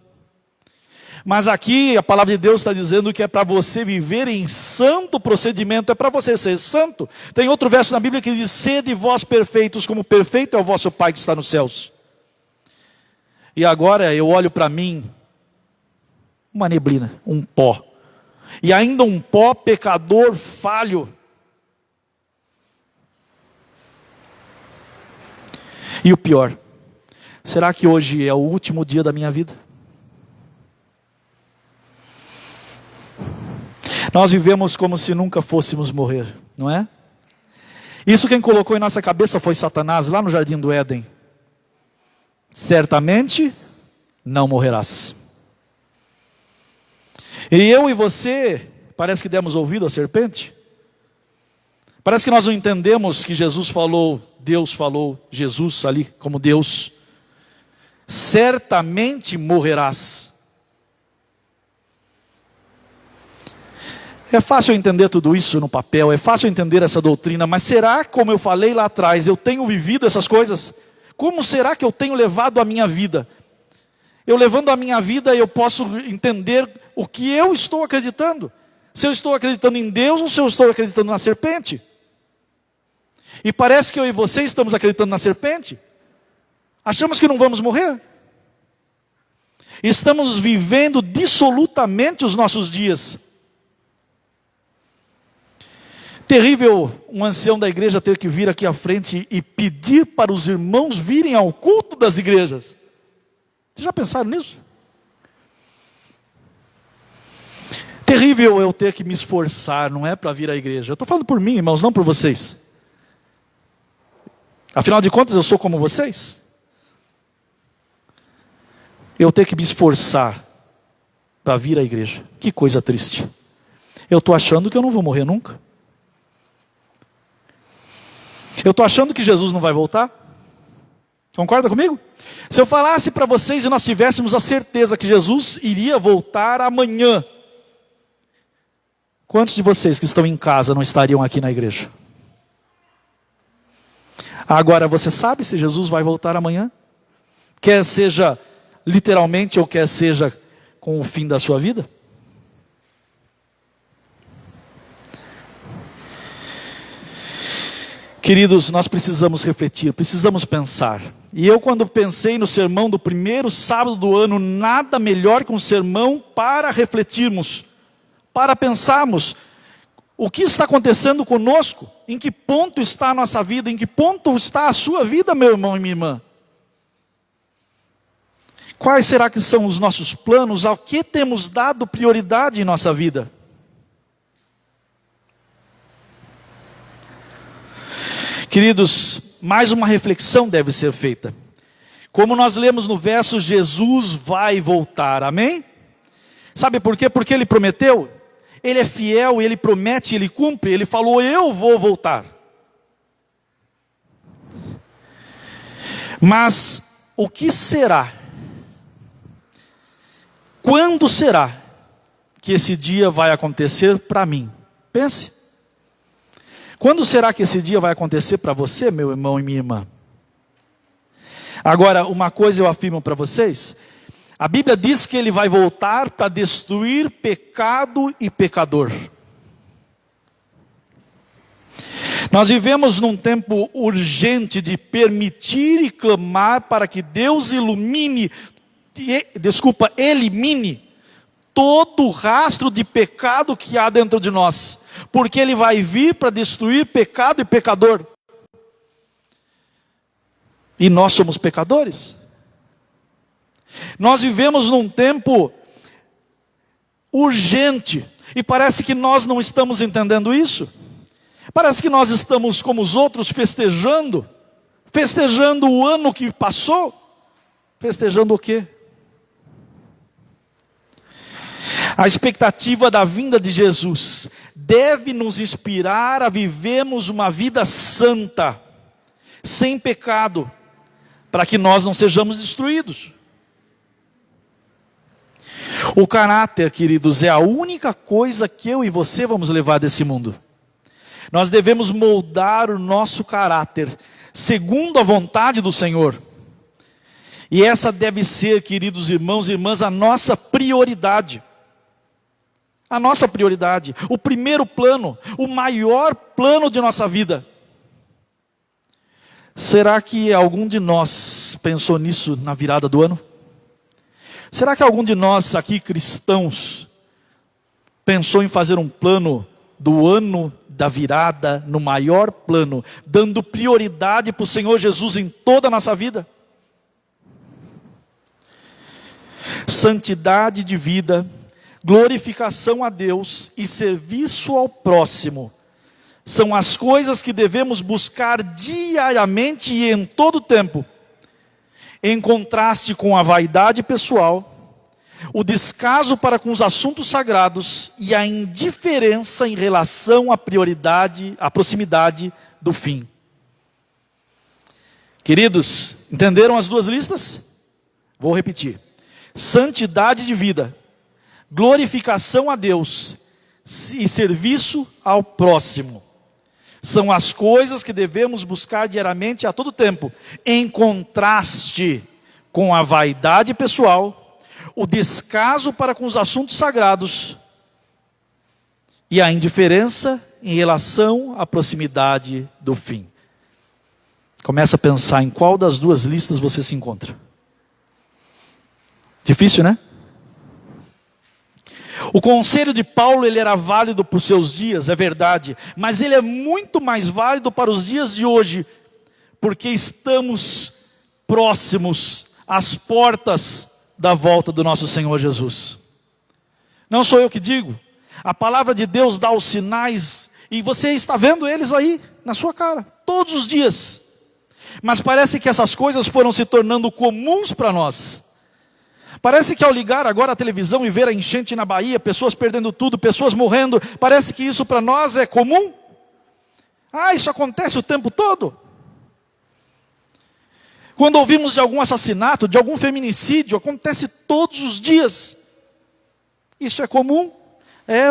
Mas aqui a palavra de Deus está dizendo que é para você viver em santo procedimento, é para você ser santo. Tem outro verso na Bíblia que diz: sede vós perfeitos, como perfeito é o vosso Pai que está nos céus. E agora eu olho para mim, uma neblina, um pó. E ainda um pó pecador, falho. E o pior, será que hoje é o último dia da minha vida? Nós vivemos como se nunca fôssemos morrer, não é? Isso quem colocou em nossa cabeça foi Satanás, lá no jardim do Éden. Certamente não morrerás. E eu e você, parece que demos ouvido à serpente. Parece que nós não entendemos que Jesus falou, Deus falou, Jesus ali como Deus. Certamente morrerás. É fácil entender tudo isso no papel, é fácil entender essa doutrina, mas será, como eu falei lá atrás, eu tenho vivido essas coisas? Como será que eu tenho levado a minha vida? Eu levando a minha vida, eu posso entender o que eu estou acreditando. Se eu estou acreditando em Deus ou se eu estou acreditando na serpente. E parece que eu e você estamos acreditando na serpente. Achamos que não vamos morrer. Estamos vivendo dissolutamente os nossos dias. Terrível um ancião da igreja ter que vir aqui à frente e pedir para os irmãos virem ao culto das igrejas. Vocês já pensaram nisso? Terrível eu ter que me esforçar, não é, para vir à igreja. Eu estou falando por mim, irmãos, não por vocês. Afinal de contas, eu sou como vocês. Eu ter que me esforçar para vir à igreja. Que coisa triste. Eu estou achando que eu não vou morrer nunca. Eu estou achando que Jesus não vai voltar. Concorda comigo? Se eu falasse para vocês e nós tivéssemos a certeza que Jesus iria voltar amanhã, quantos de vocês que estão em casa não estariam aqui na igreja? Agora, você sabe se Jesus vai voltar amanhã? Quer seja literalmente ou quer seja com o fim da sua vida? Queridos, nós precisamos refletir, precisamos pensar. E eu, quando pensei no sermão do primeiro sábado do ano, nada melhor que um sermão para refletirmos, para pensarmos o que está acontecendo conosco, em que ponto está a nossa vida, em que ponto está a sua vida, meu irmão e minha irmã. Quais será que são os nossos planos, ao que temos dado prioridade em nossa vida? Queridos, mais uma reflexão deve ser feita. Como nós lemos no verso, Jesus vai voltar, amém? Sabe por quê? Porque Ele prometeu, Ele é fiel, Ele promete, Ele cumpre, Ele falou, eu vou voltar. Mas, o que será? Quando será que esse dia vai acontecer para mim? Pense. Quando será que esse dia vai acontecer para você, meu irmão e minha irmã? Agora, uma coisa eu afirmo para vocês. A Bíblia diz que Ele vai voltar para destruir pecado e pecador. Nós vivemos num tempo urgente de permitir e clamar para que Deus ilumine elimine todo o rastro de pecado que há dentro de nós, porque Ele vai vir para destruir pecado e pecador. E nós somos pecadores. Nós vivemos num tempo urgente, e parece que nós não estamos entendendo isso. Parece que nós estamos como os outros festejando o ano que passou. Festejando o quê? A expectativa da vinda de Jesus deve nos inspirar a vivermos uma vida santa, sem pecado, para que nós não sejamos destruídos. O caráter, queridos, é a única coisa que eu e você vamos levar desse mundo. Nós devemos moldar o nosso caráter segundo a vontade do Senhor. E essa deve ser, queridos irmãos e irmãs, a nossa prioridade. A nossa prioridade, o primeiro plano, o maior plano de nossa vida. Será que algum de nós pensou nisso na virada do ano? Será que algum de nós aqui cristãos pensou em fazer um plano do ano da virada, no maior plano, dando prioridade para o Senhor Jesus em toda a nossa vida? Santidade de vida, glorificação a Deus e serviço ao próximo são as coisas que devemos buscar diariamente e em todo o tempo, em contraste com a vaidade pessoal, o descaso para com os assuntos sagrados e a indiferença em relação à prioridade, à proximidade do fim. Queridos, entenderam as duas listas? Vou repetir: santidade de vida, glorificação a Deus e serviço ao próximo são as coisas que devemos buscar diariamente a todo tempo, em contraste com a vaidade pessoal, o descaso para com os assuntos sagrados e a indiferença em relação à proximidade do fim. Começa a pensar em qual das duas listas você se encontra. Difícil, né? O conselho de Paulo, ele era válido para os seus dias, é verdade, mas ele é muito mais válido para os dias de hoje, porque estamos próximos às portas da volta do nosso Senhor Jesus. Não sou eu que digo, a palavra de Deus dá os sinais, e você está vendo eles aí, na sua cara, todos os dias. Mas parece que essas coisas foram se tornando comuns para nós. Parece que ao ligar agora a televisão e ver a enchente na Bahia, pessoas perdendo tudo, pessoas morrendo, parece que isso para nós é comum. Isso acontece o tempo todo. Quando ouvimos de algum assassinato, de algum feminicídio, acontece todos os dias. Isso é comum?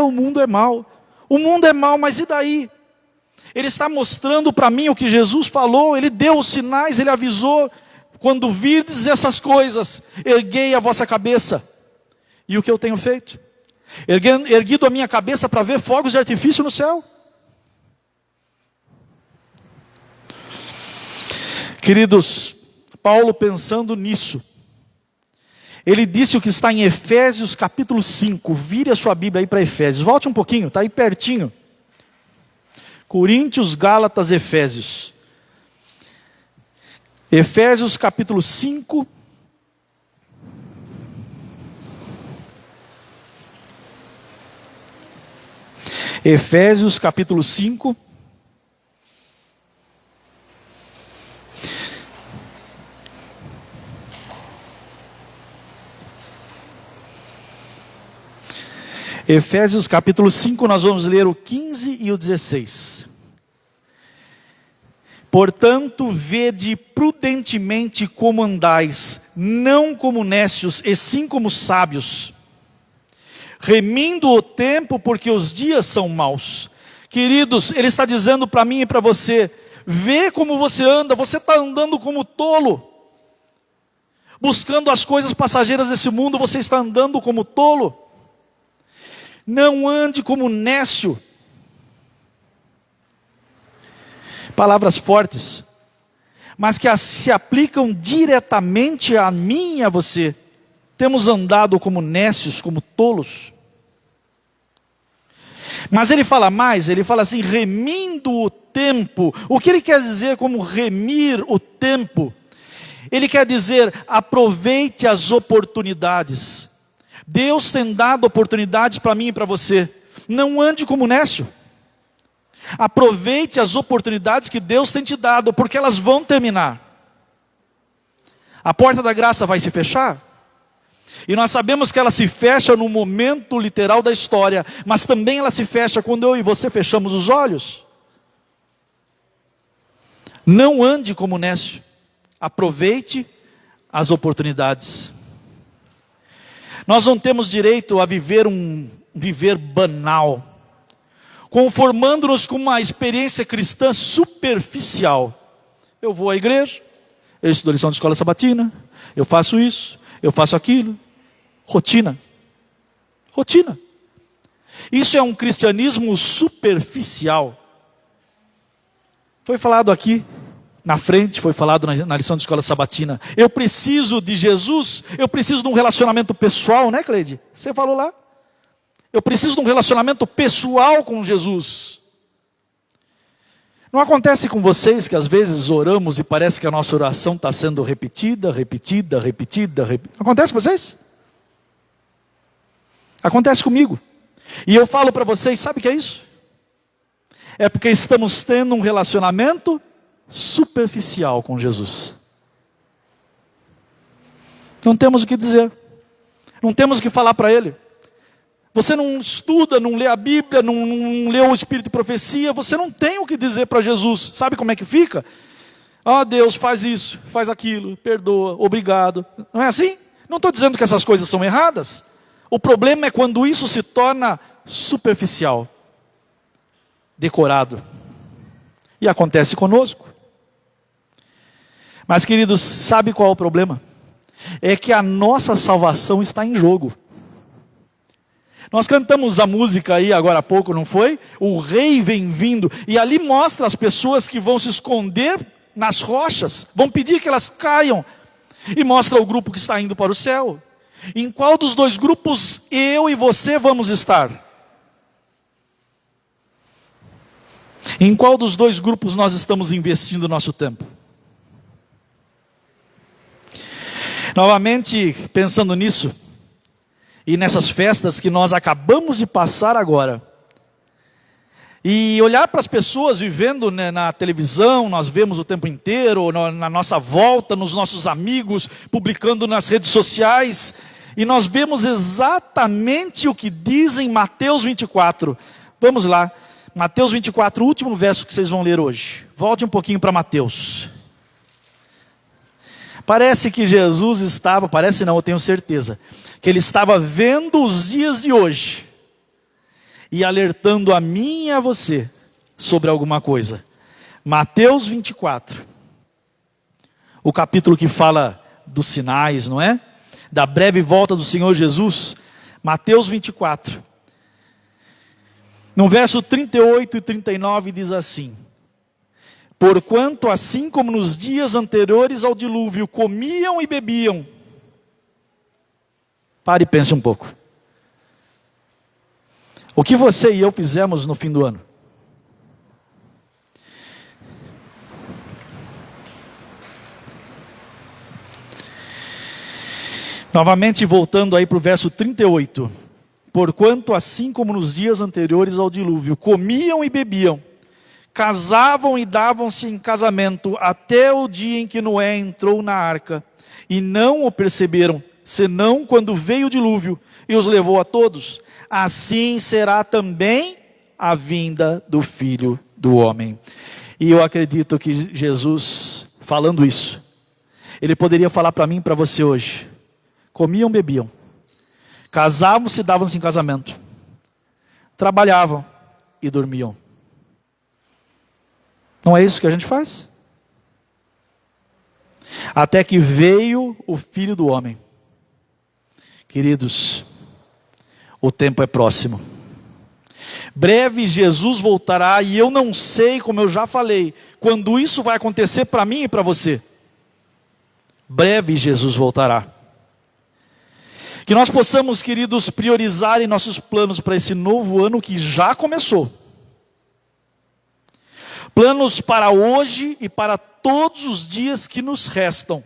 O mundo é mau. O mundo é mau, mas e daí? Ele está mostrando para mim o que Jesus falou, ele deu os sinais, ele avisou: quando virdes essas coisas, erguei a vossa cabeça. E o que eu tenho feito? Erguido a minha cabeça para ver fogos de artifício no céu. Queridos, Paulo pensando nisso, ele disse o que está em Efésios capítulo 5. Vire a sua Bíblia aí para Efésios. Volte um pouquinho, está aí pertinho. Coríntios, Gálatas, Efésios. Efésios capítulo 5. Efésios capítulo 5. Efésios capítulo 5, nós vamos ler o 15 e o 16. Portanto, vede prudentemente como andais, não como nécios, e sim como sábios, remindo o tempo, porque os dias são maus. Queridos, ele está dizendo para mim e para você: vê como você anda, você está andando como tolo, buscando as coisas passageiras desse mundo, você está andando como tolo. Não ande como nécio. Palavras fortes, mas que se aplicam diretamente a mim e a você. Temos andado como nécios, como tolos. Mas ele fala mais, ele fala assim, remindo o tempo. O que ele quer dizer como remir o tempo? Ele quer dizer, aproveite as oportunidades. Deus tem dado oportunidades para mim e para você. Não ande como nécio. Aproveite as oportunidades que Deus tem te dado, porque elas vão terminar. A porta da graça vai se fechar. E nós sabemos que ela se fecha no momento literal da história, mas também ela se fecha quando eu e você fechamos os olhos. Não ande como nécio. Aproveite as oportunidades. Nós não temos direito a viver um viver banal, conformando-nos com uma experiência cristã superficial. Eu vou à igreja, eu estudo a lição de escola sabatina, eu faço isso, eu faço aquilo. Rotina. Rotina. Isso é um cristianismo superficial. Foi falado aqui na frente, foi falado na lição de escola sabatina. Eu preciso de Jesus, eu preciso de um relacionamento pessoal, né, Cleide? Você falou lá. Eu preciso de um relacionamento pessoal com Jesus. Não acontece com vocês que às vezes oramos e parece que a nossa oração está sendo repetida? Acontece com vocês? Acontece comigo. E eu falo para vocês, sabe o que é isso? É porque estamos tendo um relacionamento superficial com Jesus. Não temos o que dizer. Não temos o que falar para Ele. Você não estuda, não lê a Bíblia, não lê o Espírito de Profecia, você não tem o que dizer para Jesus. Sabe como é que fica? Ah, Deus, faz isso, faz aquilo, perdoa, obrigado. Não é assim? Não estou dizendo que essas coisas são erradas. O problema é quando isso se torna superficial, decorado. E acontece conosco. Mas, queridos, sabe qual é o problema? É que a nossa salvação está em jogo. Nós cantamos a música aí agora há pouco, não foi? O rei vem vindo. E ali mostra as pessoas que vão se esconder nas rochas. Vão pedir que elas caiam. E mostra o grupo que está indo para o céu. Em qual dos dois grupos eu e você vamos estar? Em qual dos dois grupos nós estamos investindo o nosso tempo? Novamente, pensando nisso, e nessas festas que nós acabamos de passar agora, e olhar para as pessoas vivendo, né, na televisão, nós vemos o tempo inteiro, na nossa volta, nos nossos amigos, publicando nas redes sociais, e nós vemos exatamente o que diz em Mateus 24. Vamos lá, Mateus 24, o último verso que vocês vão ler hoje. Volte um pouquinho para Mateus. Parece que Jesus estava, parece não, eu tenho certeza, que ele estava vendo os dias de hoje e alertando a mim e a você sobre alguma coisa. Mateus 24, o capítulo que fala dos sinais, não é? Da breve volta do Senhor Jesus. Mateus 24, no verso 38 e 39 diz assim: porquanto assim como nos dias anteriores ao dilúvio comiam e bebiam. Pare e pense um pouco. O que você e eu fizemos no fim do ano? Novamente voltando aí para o verso 38. Porquanto assim como nos dias anteriores ao dilúvio comiam e bebiam, casavam e davam-se em casamento até o dia em que Noé entrou na arca, e não o perceberam, senão quando veio o dilúvio e os levou a todos. Assim será também a vinda do Filho do Homem. E eu acredito que Jesus, falando isso, ele poderia falar para mim e para você hoje: comiam, bebiam, casavam-se, davam-se em casamento, trabalhavam e dormiam. Não é isso que a gente faz? Até que veio o Filho do Homem. Queridos, o tempo é próximo. Breve Jesus voltará, e eu não sei, como eu já falei, quando isso vai acontecer para mim e para você. Breve Jesus voltará. Que nós possamos, queridos, priorizar em nossos planos para esse novo ano que já começou. Planos para hoje e para todos os dias que nos restam.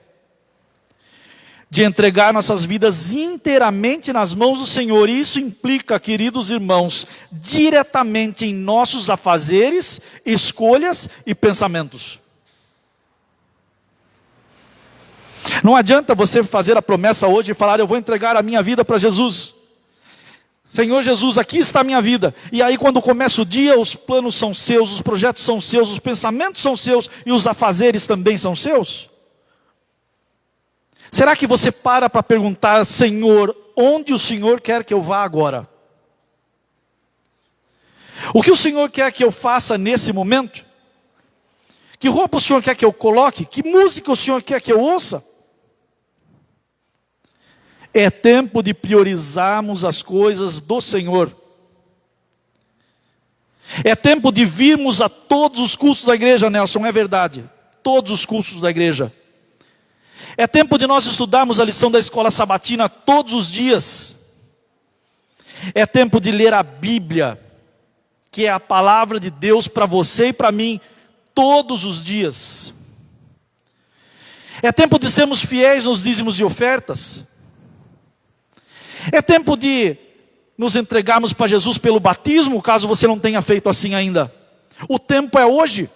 De entregar nossas vidas inteiramente nas mãos do Senhor. E isso implica, queridos irmãos, diretamente em nossos afazeres, escolhas e pensamentos. Não adianta você fazer a promessa hoje e falar: eu vou entregar a minha vida para Jesus. Senhor Jesus, aqui está a minha vida. E aí quando começa o dia, os planos são seus, os projetos são seus, os pensamentos são seus e os afazeres também são seus. Será que você para perguntar: Senhor, onde o Senhor quer que eu vá agora? O que o Senhor quer que eu faça nesse momento? Que roupa o Senhor quer que eu coloque? Que música o Senhor quer que eu ouça? É tempo de priorizarmos as coisas do Senhor. É tempo de virmos a todos os cultos da igreja, Nelson, é verdade. Todos os cultos da igreja. É tempo de nós estudarmos a lição da escola sabatina todos os dias. É tempo de ler a Bíblia, que é a palavra de Deus para você e para mim, todos os dias. É tempo de sermos fiéis nos dízimos e ofertas. É tempo de nos entregarmos para Jesus pelo batismo, caso você não tenha feito assim ainda. O tempo é hoje.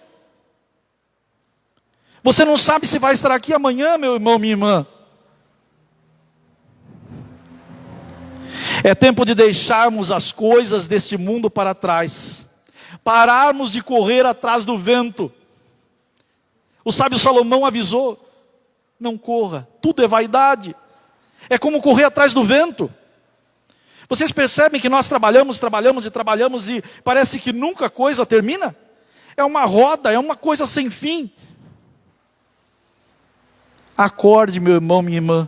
Você não sabe se vai estar aqui amanhã, meu irmão, minha irmã. É tempo de deixarmos as coisas deste mundo para trás. Pararmos de correr atrás do vento. O sábio Salomão avisou: não corra, tudo é vaidade. É como correr atrás do vento. Vocês percebem que nós trabalhamos e parece que nunca a coisa termina? É uma roda, é uma coisa sem fim. Acorde, meu irmão, minha irmã.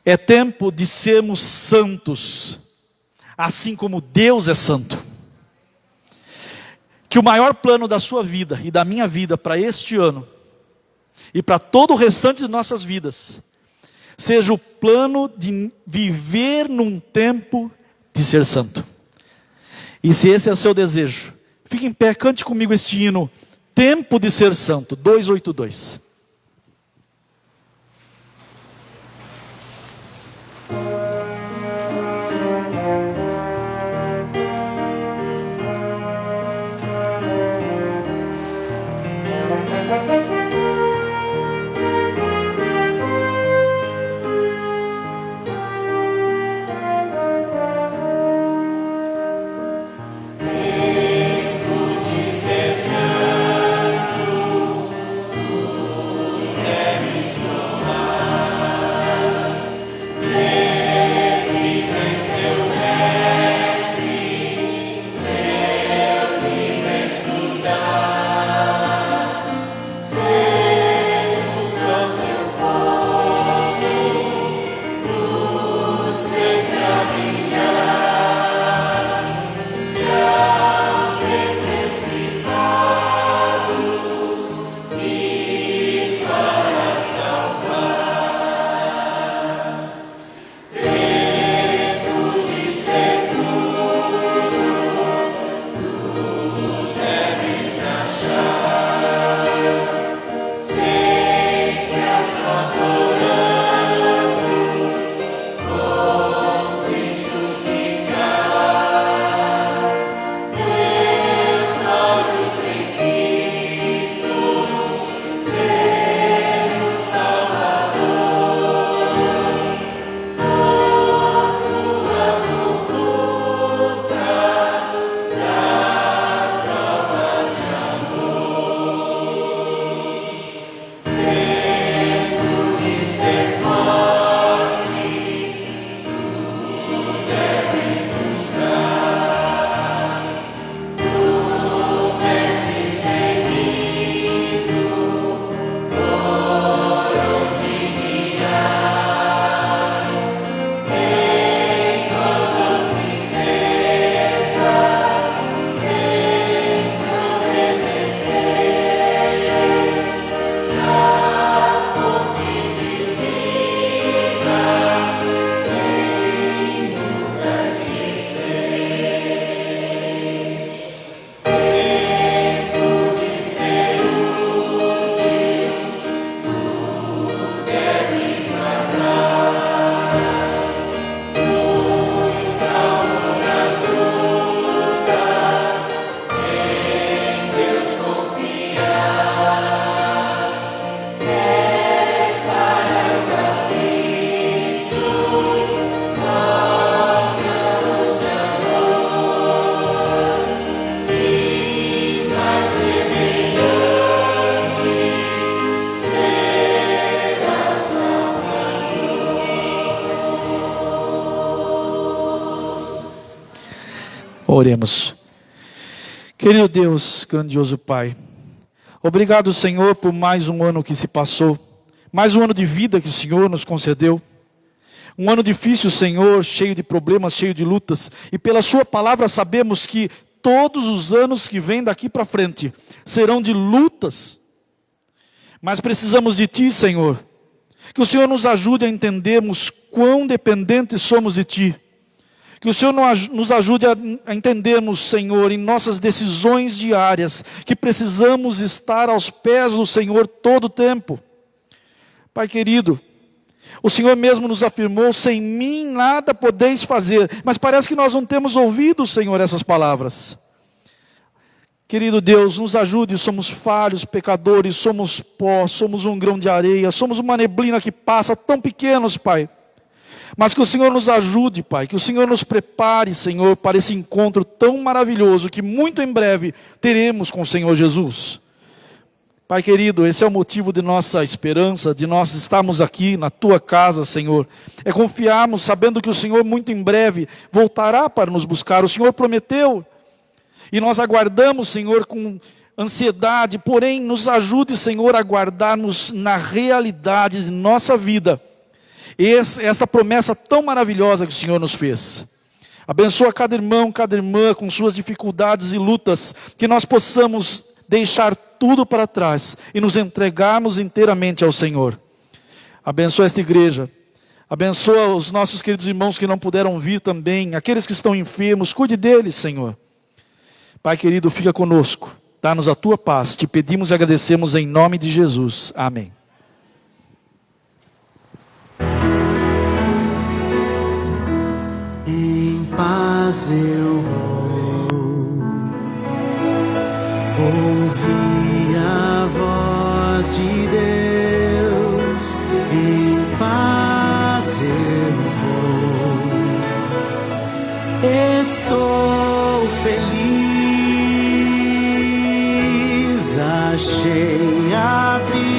É tempo de sermos santos, assim como Deus é santo. Que o maior plano da sua vida e da minha vida para este ano, e para todo o restante de nossas vidas, seja o plano de viver num tempo de ser santo. E se esse é o seu desejo, fique em pé, cante comigo este hino, Tempo de Ser Santo, 282. Tempo de ser santo, Oremos. Querido Deus, grandioso Pai, obrigado, Senhor, por mais um ano que se passou, mais um ano de vida que o Senhor nos concedeu. Um ano difícil, Senhor, cheio de problemas, cheio de lutas. E pela sua palavra sabemos que todos os anos que vêm daqui para frente serão de lutas. Mas precisamos de Ti, Senhor. Que o Senhor nos ajude a entendermos quão dependentes somos de Ti. Que o Senhor nos ajude a entendermos, Senhor, em nossas decisões diárias, que precisamos estar aos pés do Senhor todo o tempo. Pai querido, o Senhor mesmo nos afirmou: sem mim nada podeis fazer. Mas parece que nós não temos ouvido, Senhor, essas palavras. Querido Deus, nos ajude, somos falhos, pecadores, somos pó, somos um grão de areia, somos uma neblina que passa, tão pequenos, Pai. Mas que o Senhor nos ajude, Pai, que o Senhor nos prepare, Senhor, para esse encontro tão maravilhoso que muito em breve teremos com o Senhor Jesus. Pai querido, esse é o motivo de nossa esperança, de nós estarmos aqui na Tua casa, Senhor. É confiarmos sabendo que o Senhor muito em breve voltará para nos buscar. O Senhor prometeu. E nós aguardamos, Senhor, com ansiedade. Porém, nos ajude, Senhor, a guardarmos na realidade de nossa vida esta promessa tão maravilhosa que o Senhor nos fez. Abençoa cada irmão, cada irmã com suas dificuldades e lutas. Que nós possamos deixar tudo para trás e nos entregarmos inteiramente ao Senhor. Abençoa esta igreja. Abençoa os nossos queridos irmãos que não puderam vir também. Aqueles que estão enfermos, cuide deles, Senhor. Pai querido, fica conosco. Dá-nos a Tua paz. Te pedimos e agradecemos em nome de Jesus. Amém. Em paz eu vou ouvir a voz de Deus. Em paz eu vou. Estou feliz, achei abrigo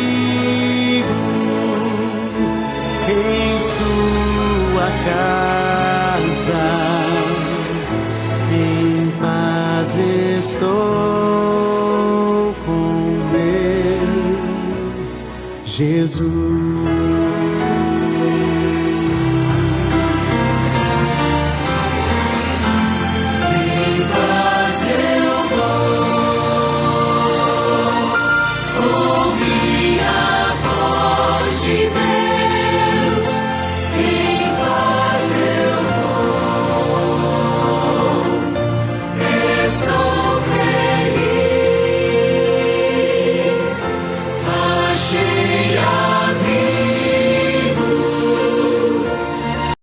em Sua casa. Em paz estou com meu Jesus.